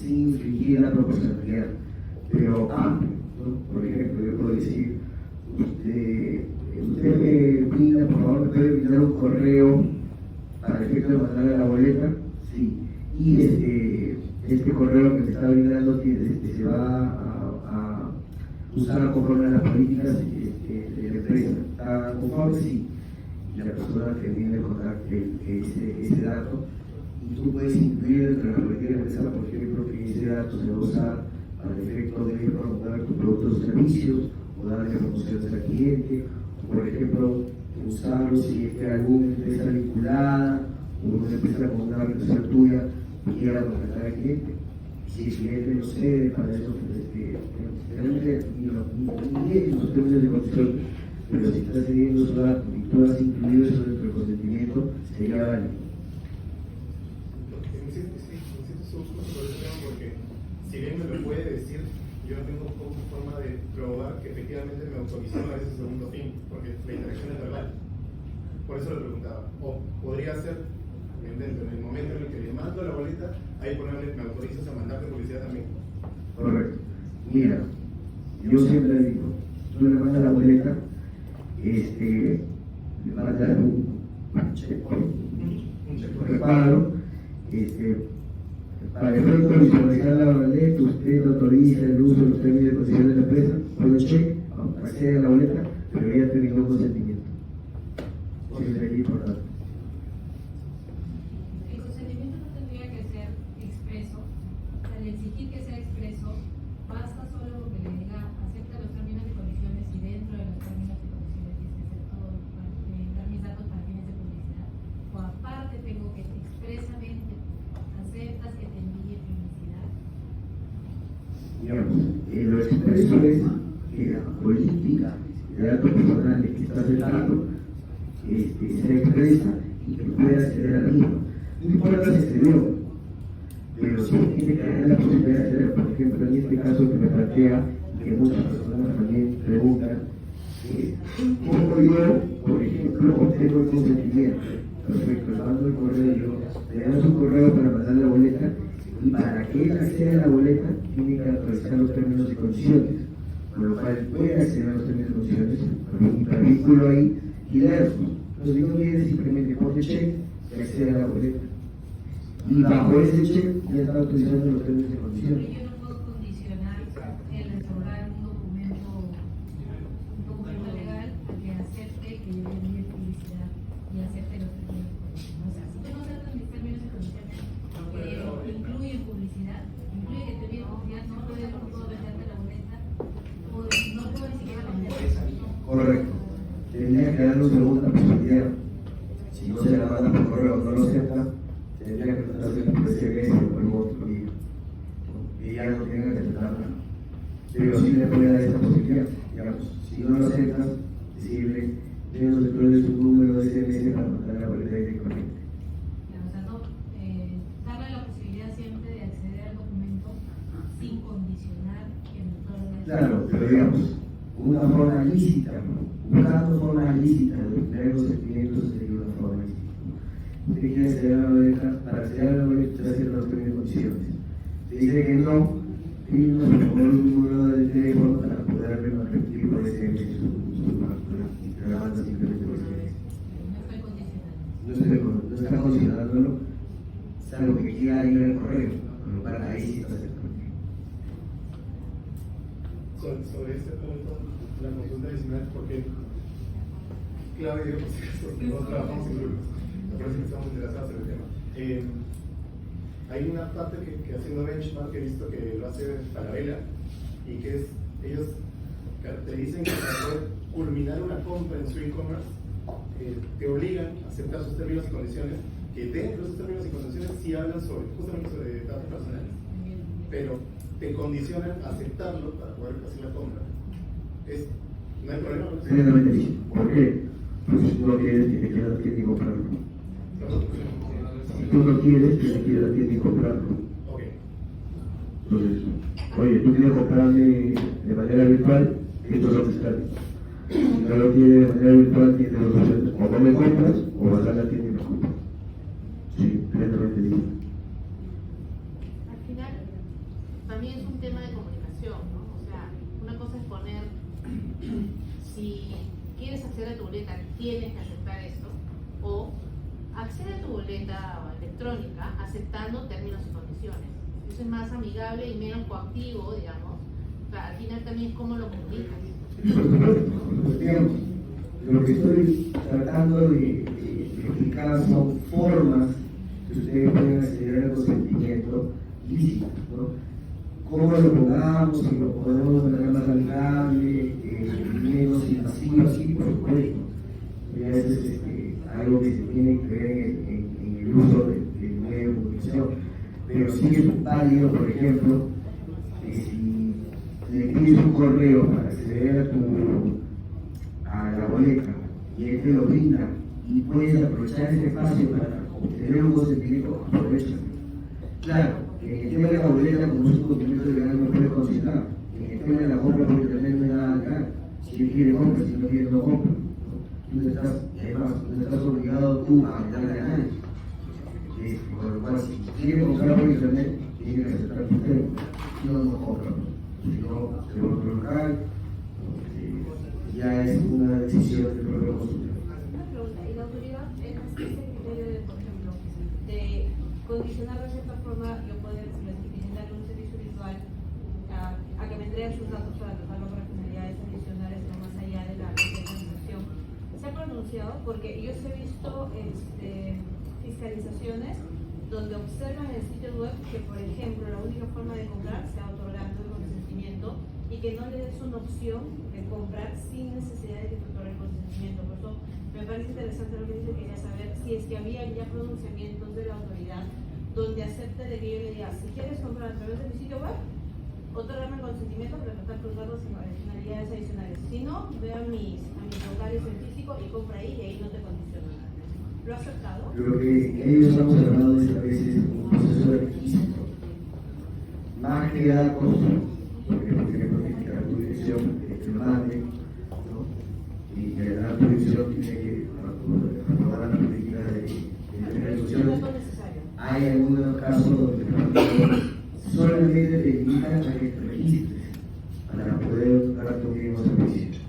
infringir la proporcionalidad, pero amplio, ¿no? Por ejemplo, yo puedo decir, usted me brinda, por favor, me puede brindar un correo para el efecto de mandarle la boleta, sí, y este correo que me está brindando se va a usar conforme a las políticas de la empresa. ¿Está conforme? Sí. Y la persona que viene a contarte ese dato, y tú puedes incluir dentro de la política de la empresa, por ejemplo, que ese dato se va a usar para el efecto de promover tus productos o servicios, o darle promociones al cliente, o por ejemplo, usarlo si es que alguna empresa vinculada o una empresa con una relación tuya quiera contratar al cliente. Si el cliente lo cede, para eso realmente ni los términos de condición, pero si estás cediendo su dato y tú has incluido eso dentro del consentimiento, sería válido. Me siento súper sobre ese tema porque si bien me lo puede decir, yo no tengo forma de probar que efectivamente me autorizó a ese segundo fin, porque la interacción es verbal. Por eso lo preguntaba. O podría ser, en el momento en el que le mando la boleta, ahí ponerle, me autorizas a mandarte publicidad también. Correcto. Mira, yo siempre digo, tú le mandas la boleta, le mandas un cheque, un reparo, para efecto de visualizar la boleta, usted autoriza el uso de los términos de concesión de la empresa, pone el cheque, accede a la boleta, pero ya terminó el consentimiento. Eso sería importante. El consentimiento no tendría que ser expreso. Al exigir que sea expreso, basta solo con que le diga acepta los términos y condiciones y dentro de los términos y condiciones dice acepto dar mis datos para fines de publicidad. O aparte tengo que expresamente aceptas que te envíe publicidad. Digamos, lo expreso es que la política de datos personales que está aceptando se expresa y que pueda acceder a la misma. No importa si se dio, pero sí tiene que tener la posibilidad de acceder. Por ejemplo, en este caso que me plantea, que muchas personas también preguntan, ¿cómo yo, por ejemplo, obtengo el consentimiento? Perfecto, le mando el correo yo, le damos un correo para mandar la boleta, y para que él acceda a la boleta, tiene que actualizar los términos y condiciones, con lo cual puede acceder a los términos y condiciones, con un vínculo ahí, y leerlos. Entonces, no viene simplemente ponte cheque y accede a la boleta. Y bajo ese cheque ya está utilizando los términos y Pero condiciones. yo no puedo condicionar el otorgar un documento legal a que acepte que yo le envíe publicidad y acepte los términos y condiciones. O sea, si tú no aceptas mis términos y condiciones que incluyen publicidad, incluye que te envíe publicidad, no puedo venderte la boleta o no puedo ni siquiera venderte. Correcto. Tendría que darle una segunda posibilidad. Si no se la manda por correo, no lo acepta, tendría que tratarse por SMS o por otro medio. Y ya no tenga que aceptarla. Pero sí le puede dar esa posibilidad. Digamos, si no lo aceptas, decirle, denos de su número de SMS para mandar la boleta directamente. O sea, no, darle la posibilidad siempre de acceder al documento sin condicionar que me otorgue. Claro, pero digamos, una forma lícita, buscando formas lícitas de obtener los sentimientos sería una forma lícita. Usted quiere acceder a la boleta, para acceder a la boleta usted hace las primeras condiciones. Si dice que no, pídanos por favor un número del teléfono para poder repetir por SMS y te la manda simplemente por SMS. No estoy condicionando. No está condicionándolo, salvo que quiera ir al correo, con lo cual ahí sí está aceptando. Sobre este punto, la consulta adicional, porque claro, yo no trabajamos en grupos, por eso estamos interesados en el tema. Hay una parte que haciendo benchmark he visto que lo hace Falabella y que es, ellos te dicen que para poder culminar una compra en su e-commerce te obligan a aceptar sus términos y condiciones, que dentro de esos términos y condiciones sí hablan justamente sobre datos personales, pero te condicionan a aceptarlo para poder hacer la compra. No hay problema con eso. Exactamente, sí. ¿Por qué? Pues si tú no quieres, que te quieras, tienes que comprarlo. Si tú no quieres, que te quieras, tienes que comprarlo. Ok. Entonces, oye, tú quieres comprarme de manera virtual, estos son fiscales. Si no lo quieres de manera virtual, tienes dos opciones. O no me compras, o vas a la tienda y me compras. Sí, plenamente libre. Al final, también es un tema de comunicación, ¿no? O sea, una cosa es poner, si quieres acceder a tu boleta, tienes que aceptar esto, o accede a tu boleta electrónica aceptando términos y condiciones. Eso es más amigable y menos coactivo, digamos. O sea, al final también es cómo lo comunicas. Digamos, lo que estoy tratando de explicar son formas que ustedes pueden acceder al consentimiento lícito, ¿no? Cómo lo pongamos, si lo podemos mantener más amigable, menos invasivo, así por supuesto. Ya eso es algo que se tiene que ver en el uso del medio de comunicación. Pero sí es válido, por ejemplo, que si le pides un correo para acceder a la boleta y él te lo brinda y puedes aprovechar ese espacio para obtener un consentimiento, aprovecha. Claro, en el tema de la boleta, como es un documento legal, no puedes consignar. En el tema de la compra por internet no hay nada legal. Si él quiere compra, si no quiere no compra. Tú no estás obligado tú a darle a nadie. Por lo cual, si quiere comprar por internet, tiene que aceptar tu tema. Si no compra. Si no, se va a otro local. Ya es una decisión del propio consumidor. Una pregunta, ¿y la autoridad en ese criterio de, por ejemplo, de condicionar de cierta forma yo poder brindarle un servicio virtual a que me entreguen sus datos para tratarlo para finalidades adicionales no más allá de la transacción? Se ha pronunciado porque yo he visto fiscalizaciones donde observan en el sitio web que, por ejemplo, la única forma de comprar sea otorgando el consentimiento y que no le des una opción de comprar sin necesidad de que te otorgue el consentimiento. Por eso me parece interesante lo que dice, quería saber si es que había ya pronunciamientos de la autoridad donde acepte de que yo le diga, si quieres comprar a través de mi sitio web, otórgame el consentimiento para tratar tus datos en finalidades adicionales. Si no, ve a mis locales en físico y compra ahí y ahí no te condiciona nada. ¿Lo ha aceptado? Lo que ellos han observado es a veces un proceso de requisito. Más que datos, porque por ejemplo tiene que dar tu dirección, que lo mande, ¿no? Y que la tu dirección tiene que aprobar la política de resolución. Hay algunos casos donde solamente te limitan a que te registres para poder dar tu mismo servicio.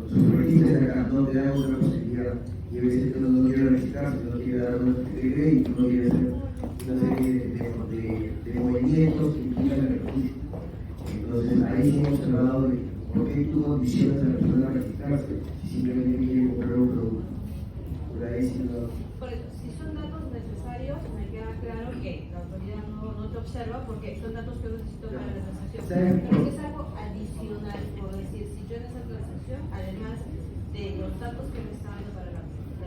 Sus registres acá no te dan otra posibilidad. Y a veces uno no quiere registrarse, no quiere dar una crédito, no quiere hacer una serie de movimientos que implican el registro. Entonces ahí sí hemos hablado de por qué tú condicionas a la persona a registrarse si simplemente quiere comprar un producto. Por ahí sí no. Por eso, si son datos necesarios, me queda claro que la autoridad no te observa porque son datos que yo necesito para la transacción. Pero si es algo adicional, por decir, si yo en esa transacción, además de los datos que me está dando para la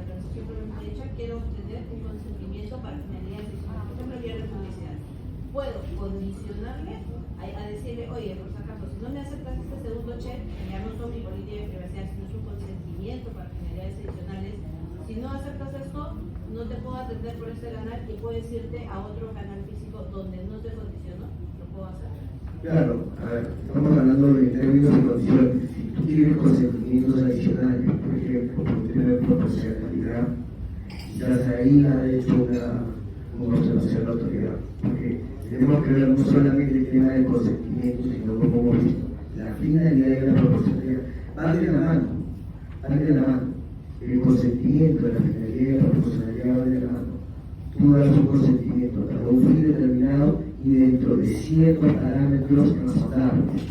transacción propiamente hecha, quiero obtener un consentimiento para finalidades adicionales. Por ejemplo, vía de publicidad. Puedo condicionarle a decirle, oye, por si acaso, si no me aceptas este segundo check, que ya no son mi política de privacidad, sino es un consentimiento para finalidades adicionales. Si no aceptas esto, no te puedo atender por este canal y puedes irte a otro canal físico donde no te condiciono. ¿Lo puedo hacer? Claro, a ver, estamos hablando de términos y condiciones. Si tú tienes consentimientos adicionales, por ejemplo, por un tema de proporcionalidad, quizás ahí ha hecho una observación de la autoridad. Porque tenemos que ver no solamente el tema del consentimiento, sino como hemos visto, la finalidad y la proporcionalidad. Van de la mano. El consentimiento de la finalidad y la proporcionalidad van de la mano. Tú das un consentimiento para un fin determinado y dentro de ciertos parámetros razonables.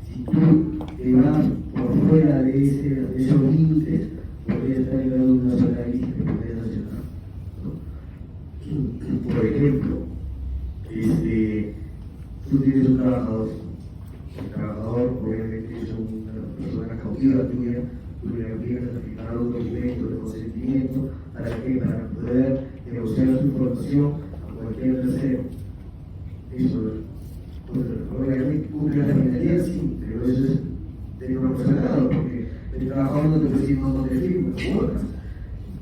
Si tú te vas por fuera de esos límites, podrías estar en una nacionalista que podrías sancionar, ¿no? Por ejemplo, tú tienes un trabajador. El trabajador obviamente es una persona cautiva tuya, tú le obligas a firmar un documento de consentimiento información a cualquier tercero. Eso, pues, obviamente cumple la finalidad, sí, pero eso es desproporcionado, porque el trabajador no te puede decir no te firmo,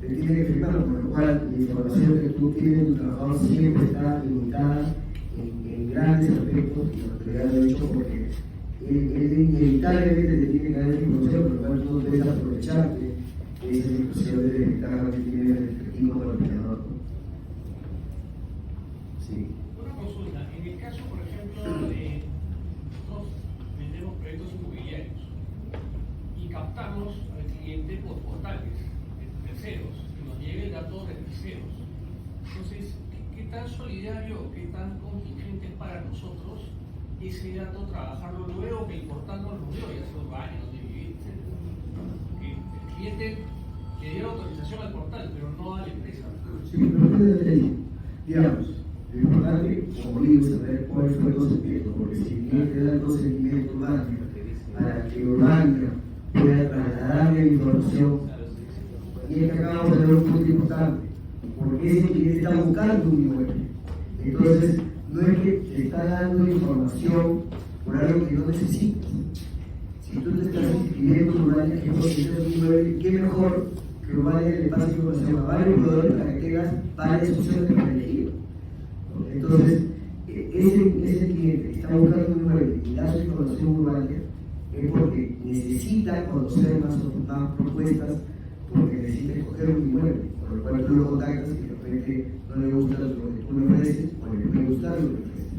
te tiene que firmar, por lo cual la información que tú tienes, tu trabajador siempre está limitada en grandes aspectos, y la autoridad lo ha dicho porque él inevitablemente te tiene que dar esa información, por lo cual tú no debes aprovecharte de esa información de ventaja que tiene el efectivo para el empleador. Sí. Una consulta, en el caso, por ejemplo, nosotros vendemos proyectos inmobiliarios y captamos al cliente por portales terceros, que nos llegue el dato de terceros. Entonces, ¿qué tan solidario, qué tan contingente es para nosotros ese dato trabajarlo luego que importarnos lo nuevo, ya sea urbano, donde vivir, etc.? Que el cliente le dio autorización al portal, pero no a la empresa. Sí, pero digamos, lo importante, como digo, es saber cuál fue el consentimiento, porque si el cliente da el consentimiento Urbania para que Urbania pueda trasladarle la información, y es que acabamos de ver un punto importante, porque ese cliente está buscando un inmueble. Entonces, no es que te está dando información por algo que no necesitas. Si tú te estás inscribiendo en Urbania, que no necesitas un inmueble, qué mejor que Urbania le pase información a varios proveedores para que tengas varias opciones para elegir. Entonces, ese cliente que está buscando un inmueble y da su información Urbania es porque necesita conocer más propuestas, porque necesita escoger un inmueble, por lo cual tú lo contactas y de repente no le gusta lo que tú le ofreces, o le puede gustar lo que ofreces,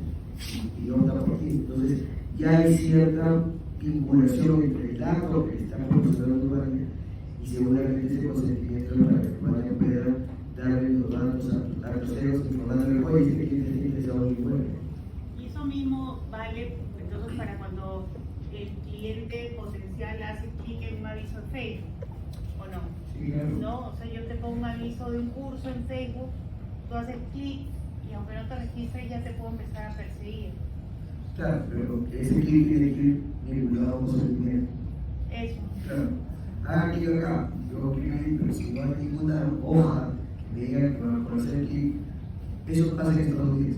y opta por ti. Entonces, ya hay cierta vinculación entre el dato que está proporcionando Urbania y seguramente ese consentimiento para que Urbania pueda darle los datos a terceros, informándole, oye, este cliente está interesado en un inmueble. Y eso mismo vale entonces para cuando el cliente potencial hace clic en un aviso en Facebook, ¿o no? Sí, claro. ¿No? O sea, yo te pongo un aviso de un curso en Facebook, tú haces clic y aunque no te registres ya te puedo empezar a perseguir. Claro, pero ese clic tiene que ir vinculado a un consentimiento. Eso. Claro. Clic acá, yo clic, pero si no hay ninguna hoja que me diga que van a ponerse el clic, eso pasa en Estados Unidos.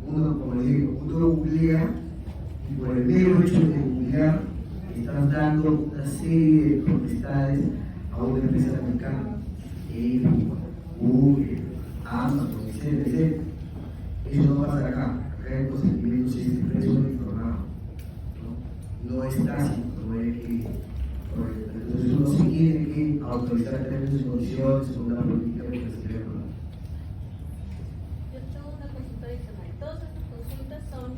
Uno, como les digo, uno googlea y por el mero hecho de googlear están dando una serie de potestades a una empresa americana, Google, Amazon, etcétera, etcétera. Eso no pasa acá. Acá el consentimiento sí es expreso e informado. No es tácito, no es que. Entonces uno sí tiene que autorizar términos y condiciones con una política de recibido. Yo tengo una consulta adicional. Todas estas consultas son,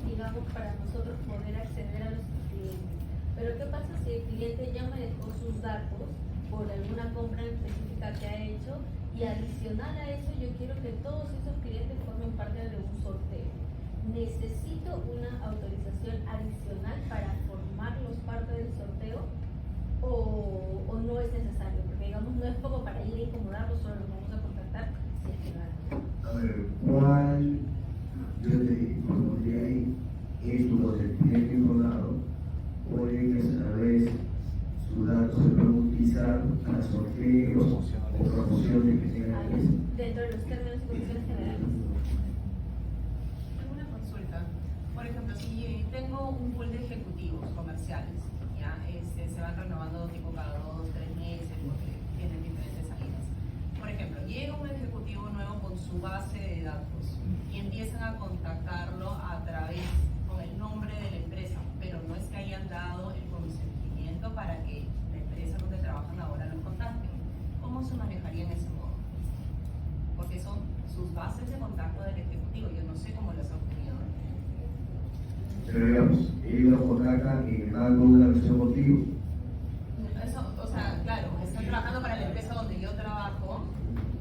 digamos, para nosotros poder acceder a los clientes. Pero ¿qué pasa si el cliente ya me dejó sus datos por alguna compra específica que ha hecho y adicional a eso yo quiero que todos esos clientes formen parte de un sorteo? ¿Necesito una autorización adicional para formarlos parte del sorteo o no es necesario? Porque digamos no es poco para ir a incomodarlos, solo los vamos a contactar si es que no. A ver, ¿cuál? Yo te pondría ahí esto del cliente informado, puede que a través sus datos se pueden utilizar para sorteos o promociones que tengan empresa. Dentro de los términos y condiciones generales. Tengo una consulta. Por ejemplo, si tengo un pool de ejecutivos comerciales, ya se van renovando tipo cada 2 o 3 meses porque tienen diferentes salidas. Por ejemplo, llega un ejecutivo nuevo con su base de datos y empiezan a contactarlo a través con el nombre de la empresa, pero no es que hayan dado el consentimiento para que la empresa donde trabajan ahora los contacte. ¿Cómo se manejaría en ese modo? Porque son sus bases de contacto del ejecutivo, yo no sé cómo las ha obtenido. Pero digamos, ellos nos contactan y dan una relación contigo. Eso, o sea, claro, están trabajando para la empresa donde yo trabajo,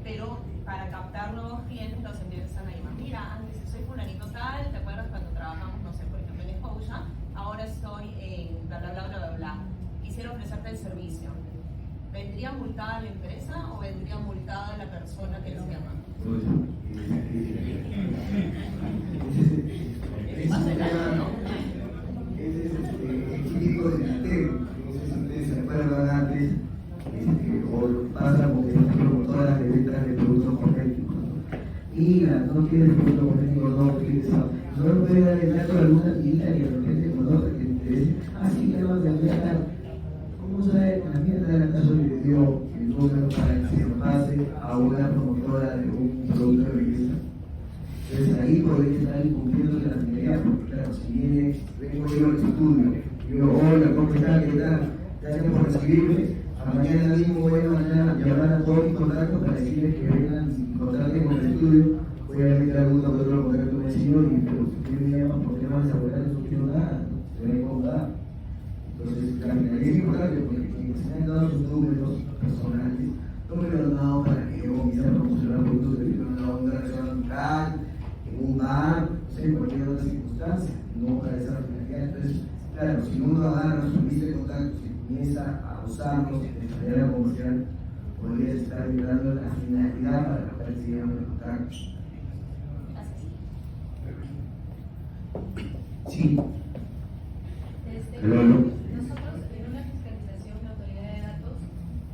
pero para captar nuevos clientes los empiezan a llamar. Mira, antes soy fulanito tal, ¿te acuerdas cuando trabajamos, no sé, por ejemplo en Scotia? Ahora estoy en bla bla bla bla bla bla. Quisiera ofrecerte el servicio. ¿Vendría multada la empresa o vendría multada la persona que les llama? Ese es el típico del cartero. Si ustedes se acuerdan antes, o pasa porque las promotoras de ventas de productos cosméticos. Mira, no quiere el punto político, no quiere eso. No puede dar el dato a alguna amiguita que de repente conoce, que te dice, sí, que no, voy a dar. ¿Cómo sabe? A mí me da el caso que le dio el número para que se lo pase a una promotora de un producto de belleza. Entonces ahí podría estar incumpliendo la finalidad, porque claro, si viene, vengo yo al estudio, digo, hola, ¿cómo está? ¿Qué tal? Gracias por recibirme. Mañana mismo voy a llamar a todos mis contactos para decirles que vengan y contacten con el estudio. Voy a meter alguno que otro contacto vecino y pero si ustedes me llaman por temas laborales no quiero nada, se van a incomodar. Entonces la finalidad es importante porque se me han dado sus números personales, no me lo han dado para que yo comience a promocionar productos de vida, me lo han dado en una restaurante local, en un bar, no sé, en cualquier otra circunstancia, no para esa finalidad. Entonces, claro, si uno agarra su lista de contactos y comienza a usarlos de manera comercial, podría estar librando la finalidad para la cual se llama el contacto. Sí. Nosotros en una fiscalización la autoridad de datos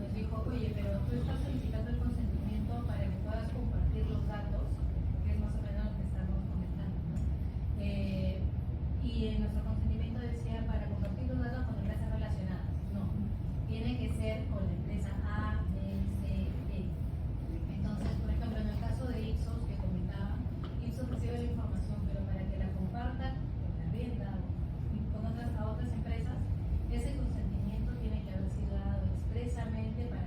nos dijo, oye, pero tú estás solicitando el consentimiento para que puedas compartir los datos, que es más o menos lo que estamos comentando, ¿no? Y en nuestro consentimiento decía para compartir los datos con empresas relacionadas. No, tiene que ser con la empresa A, B, C, D. Entonces, por ejemplo, en el caso de Ipsos que comentaba, Ipsos recibe la información, pero para que la comparta con la venda con otras empresas, ese consentimiento tiene que haber sido dado expresamente para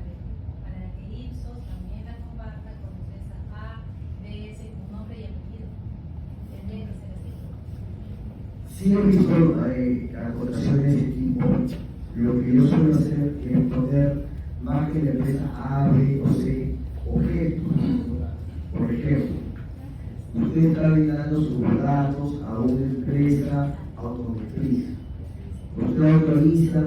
que Ipsos también la comparta con empresa A, B, C, con nombre y apellido. Tendría que ser así. Sí he visto acotaciones de ese tipo. Lo que yo suelo hacer es poner más que la empresa A, B o C objetos. Por ejemplo, usted está brindando sus datos a una empresa automotriz. Usted autoriza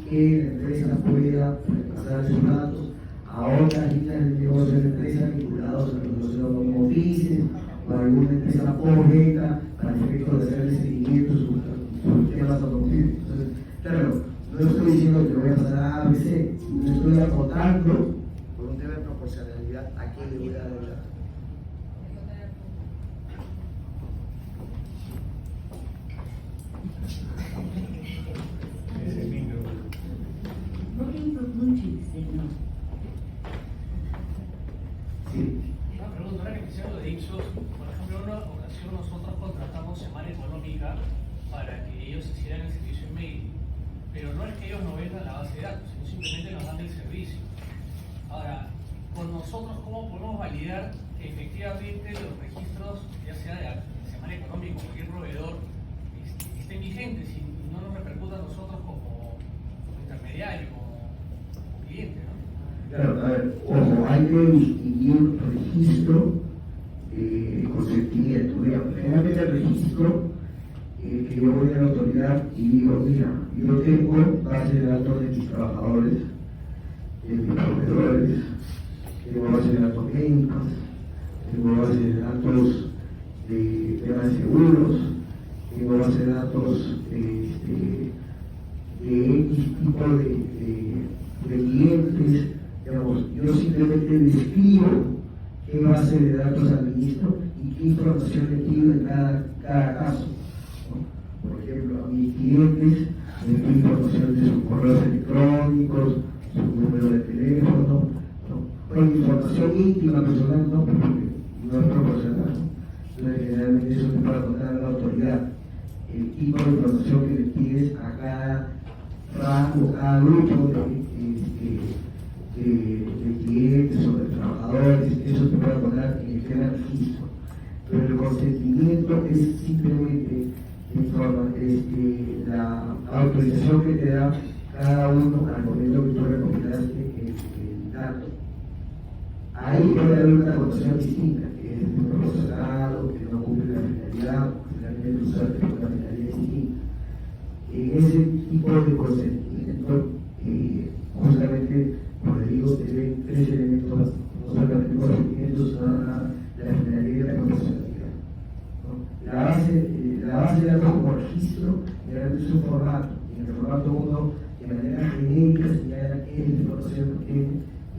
que la empresa pueda pasar sus datos a otras líneas de negocio de la empresa vinculados a los negocios automotrices o a alguna empresa postventa para el efecto de hacer seguimiento de sus temas automotrices. Entonces, claro, no estoy diciendo que lo voy a pasar a ABC, no estoy acotando por un tema de proporcionalidad a quién le voy a dar el dato. Looking for Bluetooth signal. Sí. Una pregunta, ahora que estoy hablando de Ipsos, por ejemplo, en una ocasión nosotros contratamos Semana Económica para que ellos hicieran el servicio en mail, pero no es que ellos no vendan la base de datos, sino simplemente nos dan el servicio. Ahora, con nosotros, ¿cómo podemos validar que efectivamente los registros, ya sea de Semana Económica o cualquier proveedor, estén vigentes y no nos repercuta a nosotros como intermediario, como cliente, ¿no? Claro, a ver, ojo, hay que distinguir registro de consentimiento. Digamos, generalmente el registro que yo voy a la autoridad y digo, mira, yo tengo base de datos de mis trabajadores, de mis proveedores, tengo base de datos médicos, tengo base de datos de temas de seguros, tengo base de datos de X tipo de clientes. Digamos, yo simplemente describo qué base de datos administro y qué información le pido en cada caso, ¿no? Por ejemplo, a mis clientes les pido información de sus correos electrónicos, su número de teléfono, ¿no? Con información íntima personal, no, porque no es proporcional, ¿no? Entonces, generalmente eso es para contar a la autoridad el tipo de información que le pides a cada rango, cada grupo de clientes o de trabajadores, eso te puede poner en el tema de registro. Pero el consentimiento es simplemente la autorización que te da cada uno al momento que tú recomendaste el dato. Ahí puede haber una condición distinta, que es proporcionado, que no cumple la finalidad, finalmente tú sabes que la finalidad es distinta. En ese tipo de consentimiento, justamente, como les digo, tienen tres elementos, no solamente consentimiento, sino la finalidad y la proporcionalidad, ¿no? La base de datos como registro realmente es un formato, y en el formato 1, de manera genérica, señala qué es la información que tiene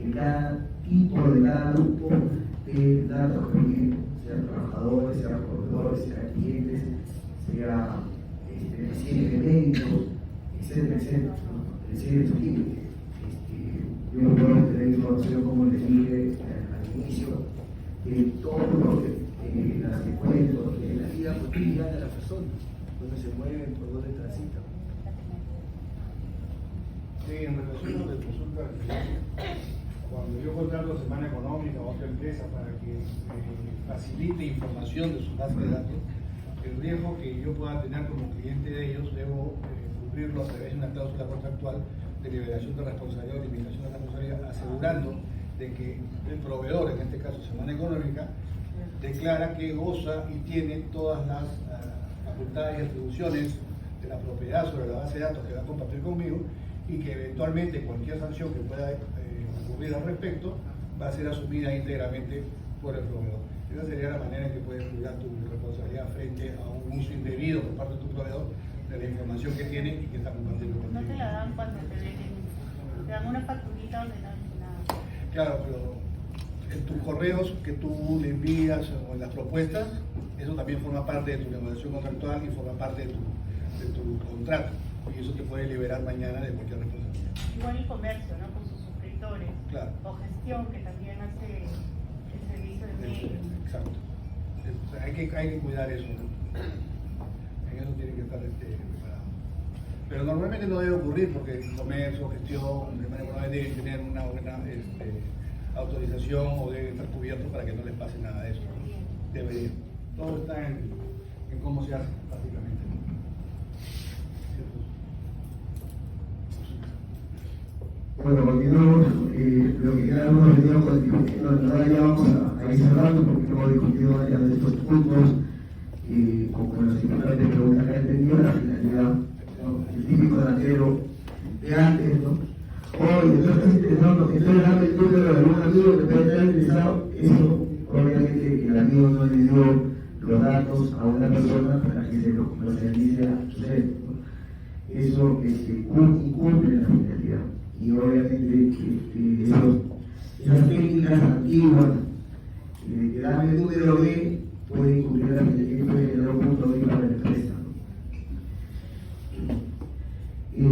en cada tipo de cada grupo de datos que se sean trabajadores, sean proveedores, sean clientes, sea pacientes médicos, etcétera, etcétera, ¿no? Etcétera, su límite. Yo puedo tener información, como les dije al inicio, de todo lo que las encuentros, de la vida cotidiana de la persona, dónde se mueven, por dónde transitan. Sí, en relación a lo que consulta, cuando yo contrato Semana Económica o otra empresa para que facilite información de su base de datos, el riesgo que yo pueda tener como cliente de ellos, debo cubrirlo a través de una cláusula contractual de liberación de responsabilidad o limitación de responsabilidad, asegurando de que el proveedor, en este caso Semana Económica, declara que goza y tiene todas las facultades y atribuciones de la propiedad sobre la base de datos que va a compartir conmigo, y que eventualmente cualquier sanción que pueda ocurrir al respecto va a ser asumida íntegramente por el proveedor. Esa sería la manera en que puedes cuidar tu responsabilidad frente a un uso indebido por parte de tu proveedor de la información que tiene y que está compartiendo contigo. No te la dan cuando te dan una facturita donde no hay nada. Claro, pero en tus correos que tú le envías o en las propuestas, eso también forma parte de tu negociación contractual y forma parte de tu contrato. Y eso te puede liberar mañana de cualquier responsabilidad. Igual el comercio, ¿no? Con sus suscriptores. Claro. O gestión, que también hace el servicio de mail. Exacto. Hay que cuidar eso, ¿no? En eso tienen que estar preparados. Pero normalmente no debe ocurrir porque el comercio, gestión, de manera económica deben tener una buena autorización o deben estar cubiertos para que no les pase nada de eso, ¿no? Debería. Todo está en cómo se hace, básicamente. Bueno, continuamos lo que ya hemos venido discutiendo. En verdad ya vamos a ir cerrando porque hemos discutido varias de estos puntos con las importantes preguntas que han tenido, la finalidad, ¿no? El típico delantero de antes, ¿no? Oye, yo estoy interesado, estoy dando el turno de algún amigo que puede estar interesado. Eso, obviamente, el amigo no le dio los datos a una persona para que se lo comercialice a su centro, ¿no? Eso incumple la finalidad. Y obviamente esas técnicas antiguas de darme el número B pueden incluir la finalidad, puede generar un punto B para la empresa, ¿no?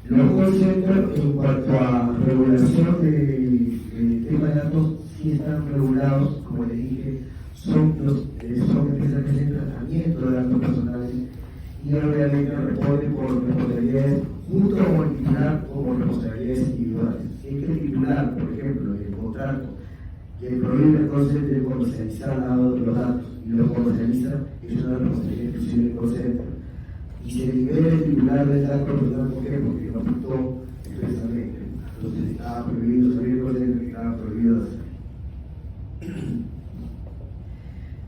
Los call centers, en cuanto a regulación del tema de datos, sí están regulados, como les dije, son empresas que hacen tratamiento de datos personales y obviamente responden por responsabilidades junto con el titular o por responsabilidades individuales. Si es que el titular, por ejemplo, en el contrato, que prohíbe el call center de comercializar los datos y los comercializa, es una responsabilidad exclusiva del call center. Y se libera el titular del dato personal, ¿por qué? Porque lo apuntó expresamente. Entonces estaba prohibido salir del call center, estaba prohibido hacer.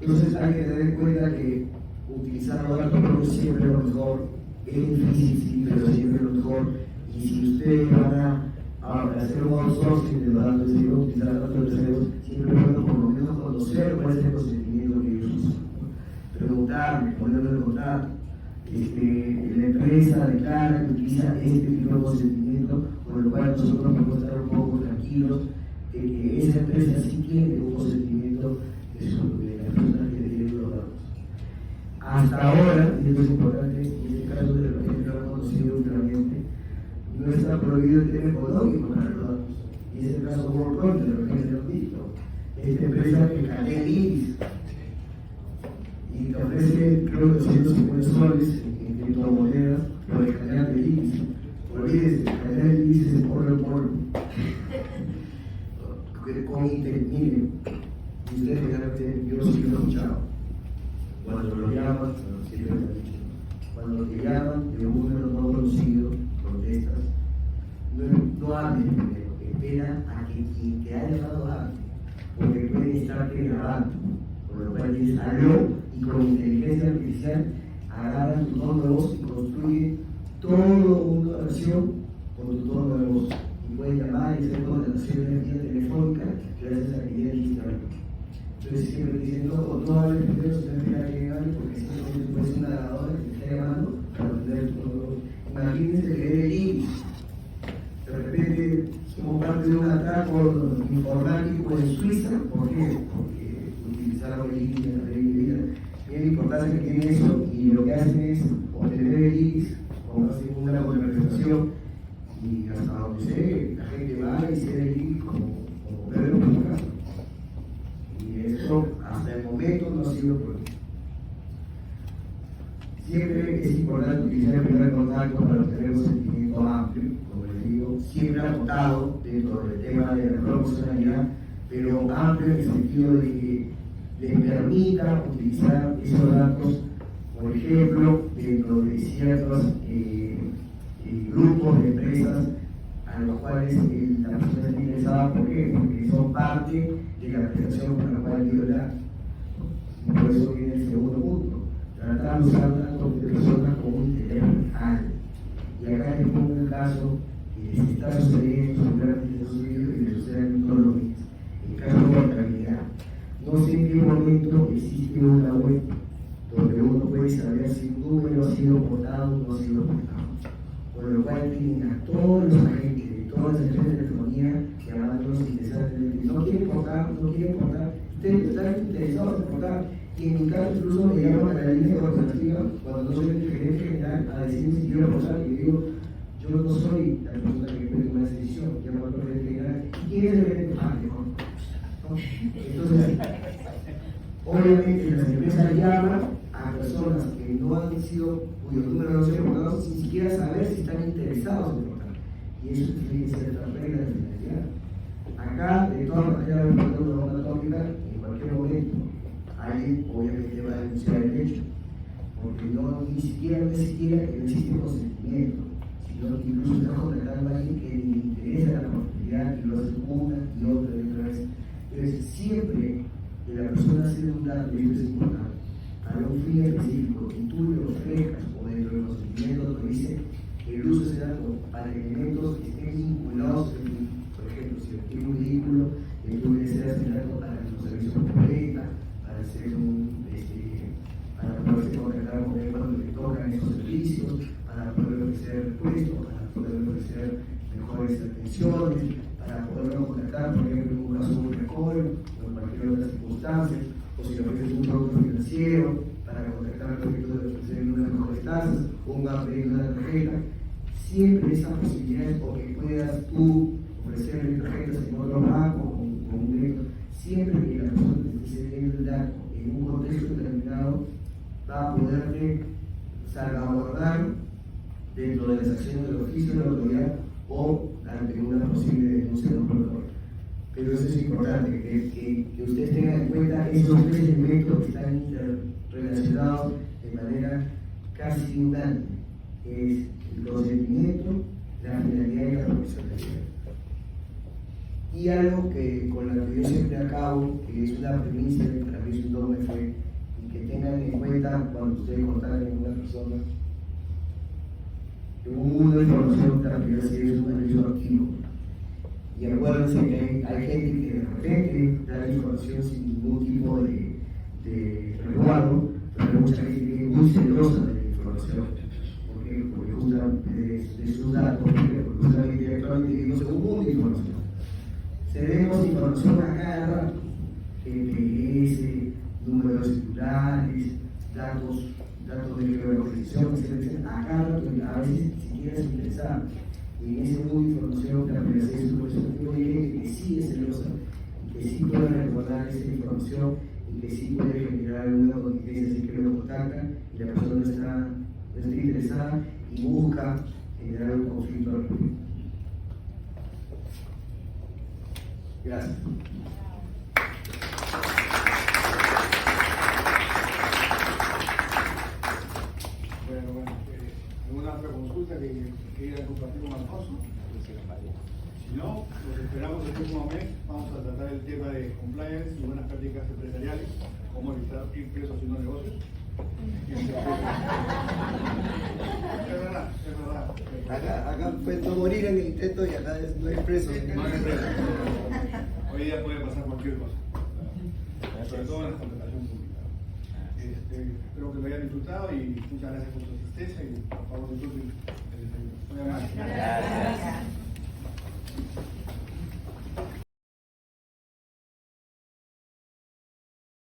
Entonces hay que tener en cuenta que utilizar los datos propios siempre es lo mejor. Es difícil, sí, pero siempre es lo mejor. Y si ustedes van a hacer un outsourcing de los datos, si van a utilizar datos de terceros, siempre es bueno por lo menos conocer cuál es el procedimiento que ellos usan. Preguntarles, ponerlo en contacto. La empresa declara que utiliza este tipo de consentimiento, con lo cual nosotros podemos estar un poco tranquilos de que esa empresa sí tiene un consentimiento de las personas que tienen los datos. Hasta ahora, y esto es importante, en este caso de la gente que lo ha conocido últimamente, no está prohibido el tema económico para los datos. Y es el caso WorldCoin, de lo que se han visto. Esta empresa que canea el índice y te ofrece, creo que 250 soles en criptomonedas por escanear el índice. Olvídese, escanear el índice es polvo en polvo. Con miren, y ustedes generalmente, yo sí lo he escuchado. Cuando lo llaman, siempre me han dicho, cuando te llaman de un número no conocido, protestas, no hables primero, espera a que quien te ha llamado hable, porque puede estarte grabando, por lo cual dices aló y con inteligencia artificial agarran tu tono de voz y construyen toda una oración con tu tono de voz. Y pueden llamar y hacer contrataciones vía telefónica gracias a que ya dijiste algo. Entonces siempre dicen, no hables primero, sino espera a que hable, porque si no puede ser una grabadora que te está llamando para tener tu tono de voz. Imagínense que es el índice. De repente somos parte de un atraco informático en Suiza. ¿Por qué? Porque estado de línea, de vida. Mira la importancia que tiene eso, y lo que hacen es obtener el IRIS, como hacen una conversación, y hasta donde sé, la gente va y se da el IRIS como Pedro por su casa. Y esto hasta el momento no ha sido problema. Siempre es importante utilizar el primer contacto para obtener un sentimiento amplio, como les digo, siempre acotado dentro del tema de la proporcionalidad, pero amplio en el sentido de que les permita utilizar esos datos, por ejemplo, dentro de ciertos grupos de empresas a los cuales la persona está interesada. ¿Por qué? Porque son parte de la aplicación con la cual dio el dato. Y por eso viene el segundo punto. Tratar de usar datos de personas con un interés real. Y acá les pongo un caso que se está sucediendo seguramente en Estados Unidos y le sucede en todos los días. El caso de contabilidad. No sé en qué momento existe una web donde uno puede saber si un número ha sido aportado o no ha sido aportado. Por lo cual tienen a todos los agentes de todas las empresas de telefonía llamándonos interesantemente. No quieren aportar, no quieren aportar. Ustedes están interesados en aportar. Y en mi caso incluso me llaman a la línea corporativa cuando no soy el gerente general a decirme si quiero aportar, y digo, yo no soy la persona que puede tomar esa decisión, llamo al gerente general. ¿Y quién es el gerente? Entonces, obviamente las empresas llaman a personas que no han sido, cuyos números no han sido aportados, sin siquiera saber si están interesados en aportar. Y eso tiene que ser la regla de finalidad. Acá, de todas maneras, una bomba atómica en cualquier momento. Alguien obviamente va a denunciar el hecho, porque ni siquiera que no existe consentimiento, sino que incluso está contactando a alguien que le interesa la oportunidad y lo hace una y otra vez. Entonces, siempre que la persona hace un dato, y esto es importante, para un fin específico, y tú lo ofrezcas o dentro del consentimiento autorice el uso de ese dato para elementos que estén vinculados, por ejemplo, si yo tengo un vehículo, tú quieres hacer ese dato para los servicios por boleta, para poderse contactar con él cuando le tocan esos servicios, para poder ofrecer repuestos, para poder ofrecer mejores atenciones, para poderlo contactar, por ejemplo, en un caso de un recall o en cualquier otra circunstancia, o si le ofreces un producto financiero, para contactar respecto de ofrecer unas mejores tasas o un upgrade de una tarjeta. Siempre esa posibilidad, o que puedas tú ofrecerle tarjetas en otro banco con un directo, siempre que la persona te esté cediendo el dato en un contexto determinado, va a poderte salvaguardar dentro de las acciones del oficio de la autoridad o ante una posible denuncia de un protocolo. Pero eso es importante, que ustedes tengan en cuenta esos tres elementos que están interrelacionados de manera casi simultánea. Es el consentimiento, la finalidad y la profesionalidad. Y algo que con la que yo siempre acabo, que es una premisa que para mí es un doble fe, y que tengan en cuenta cuando ustedes contacten con una persona, que un mundo de información también es un servicio activo. Y acuérdense que hay gente que de repente da la información sin ningún tipo de resguardo, pero hay mucha gente que es muy celosa de la información. ¿Por qué? Porque usan de sus datos, porque usan intelectualmente vivimos en un mundo de información. Cedemos información a cada rato, GPS, números celulares, datos de geolocalización, etc. A cada rato, a veces ni siquiera es interesante. Y en ese mundo de información, la privacidad es una cuestión que sí es celosa, que sí puede recordar esa información y que sí puede generar alguna contingencia si que lo contacta y la persona no está interesada y busca generar un conflicto al respecto. Gracias. Bueno, ¿alguna otra consulta que quieran compartir con Alfonso? Si no, los esperamos el próximo mes. Vamos a tratar el tema de compliance y buenas prácticas empresariales, cómo evitar ir presos y no negocios. Es verdad. Acá puede morir en el intento y acá no hay preso. Hoy día puede pasar cualquier cosa, sobre todo en la contratación pública. Espero que lo hayan disfrutado y muchas gracias por su asistencia y por favor disfruten el desayuno. Muy amable.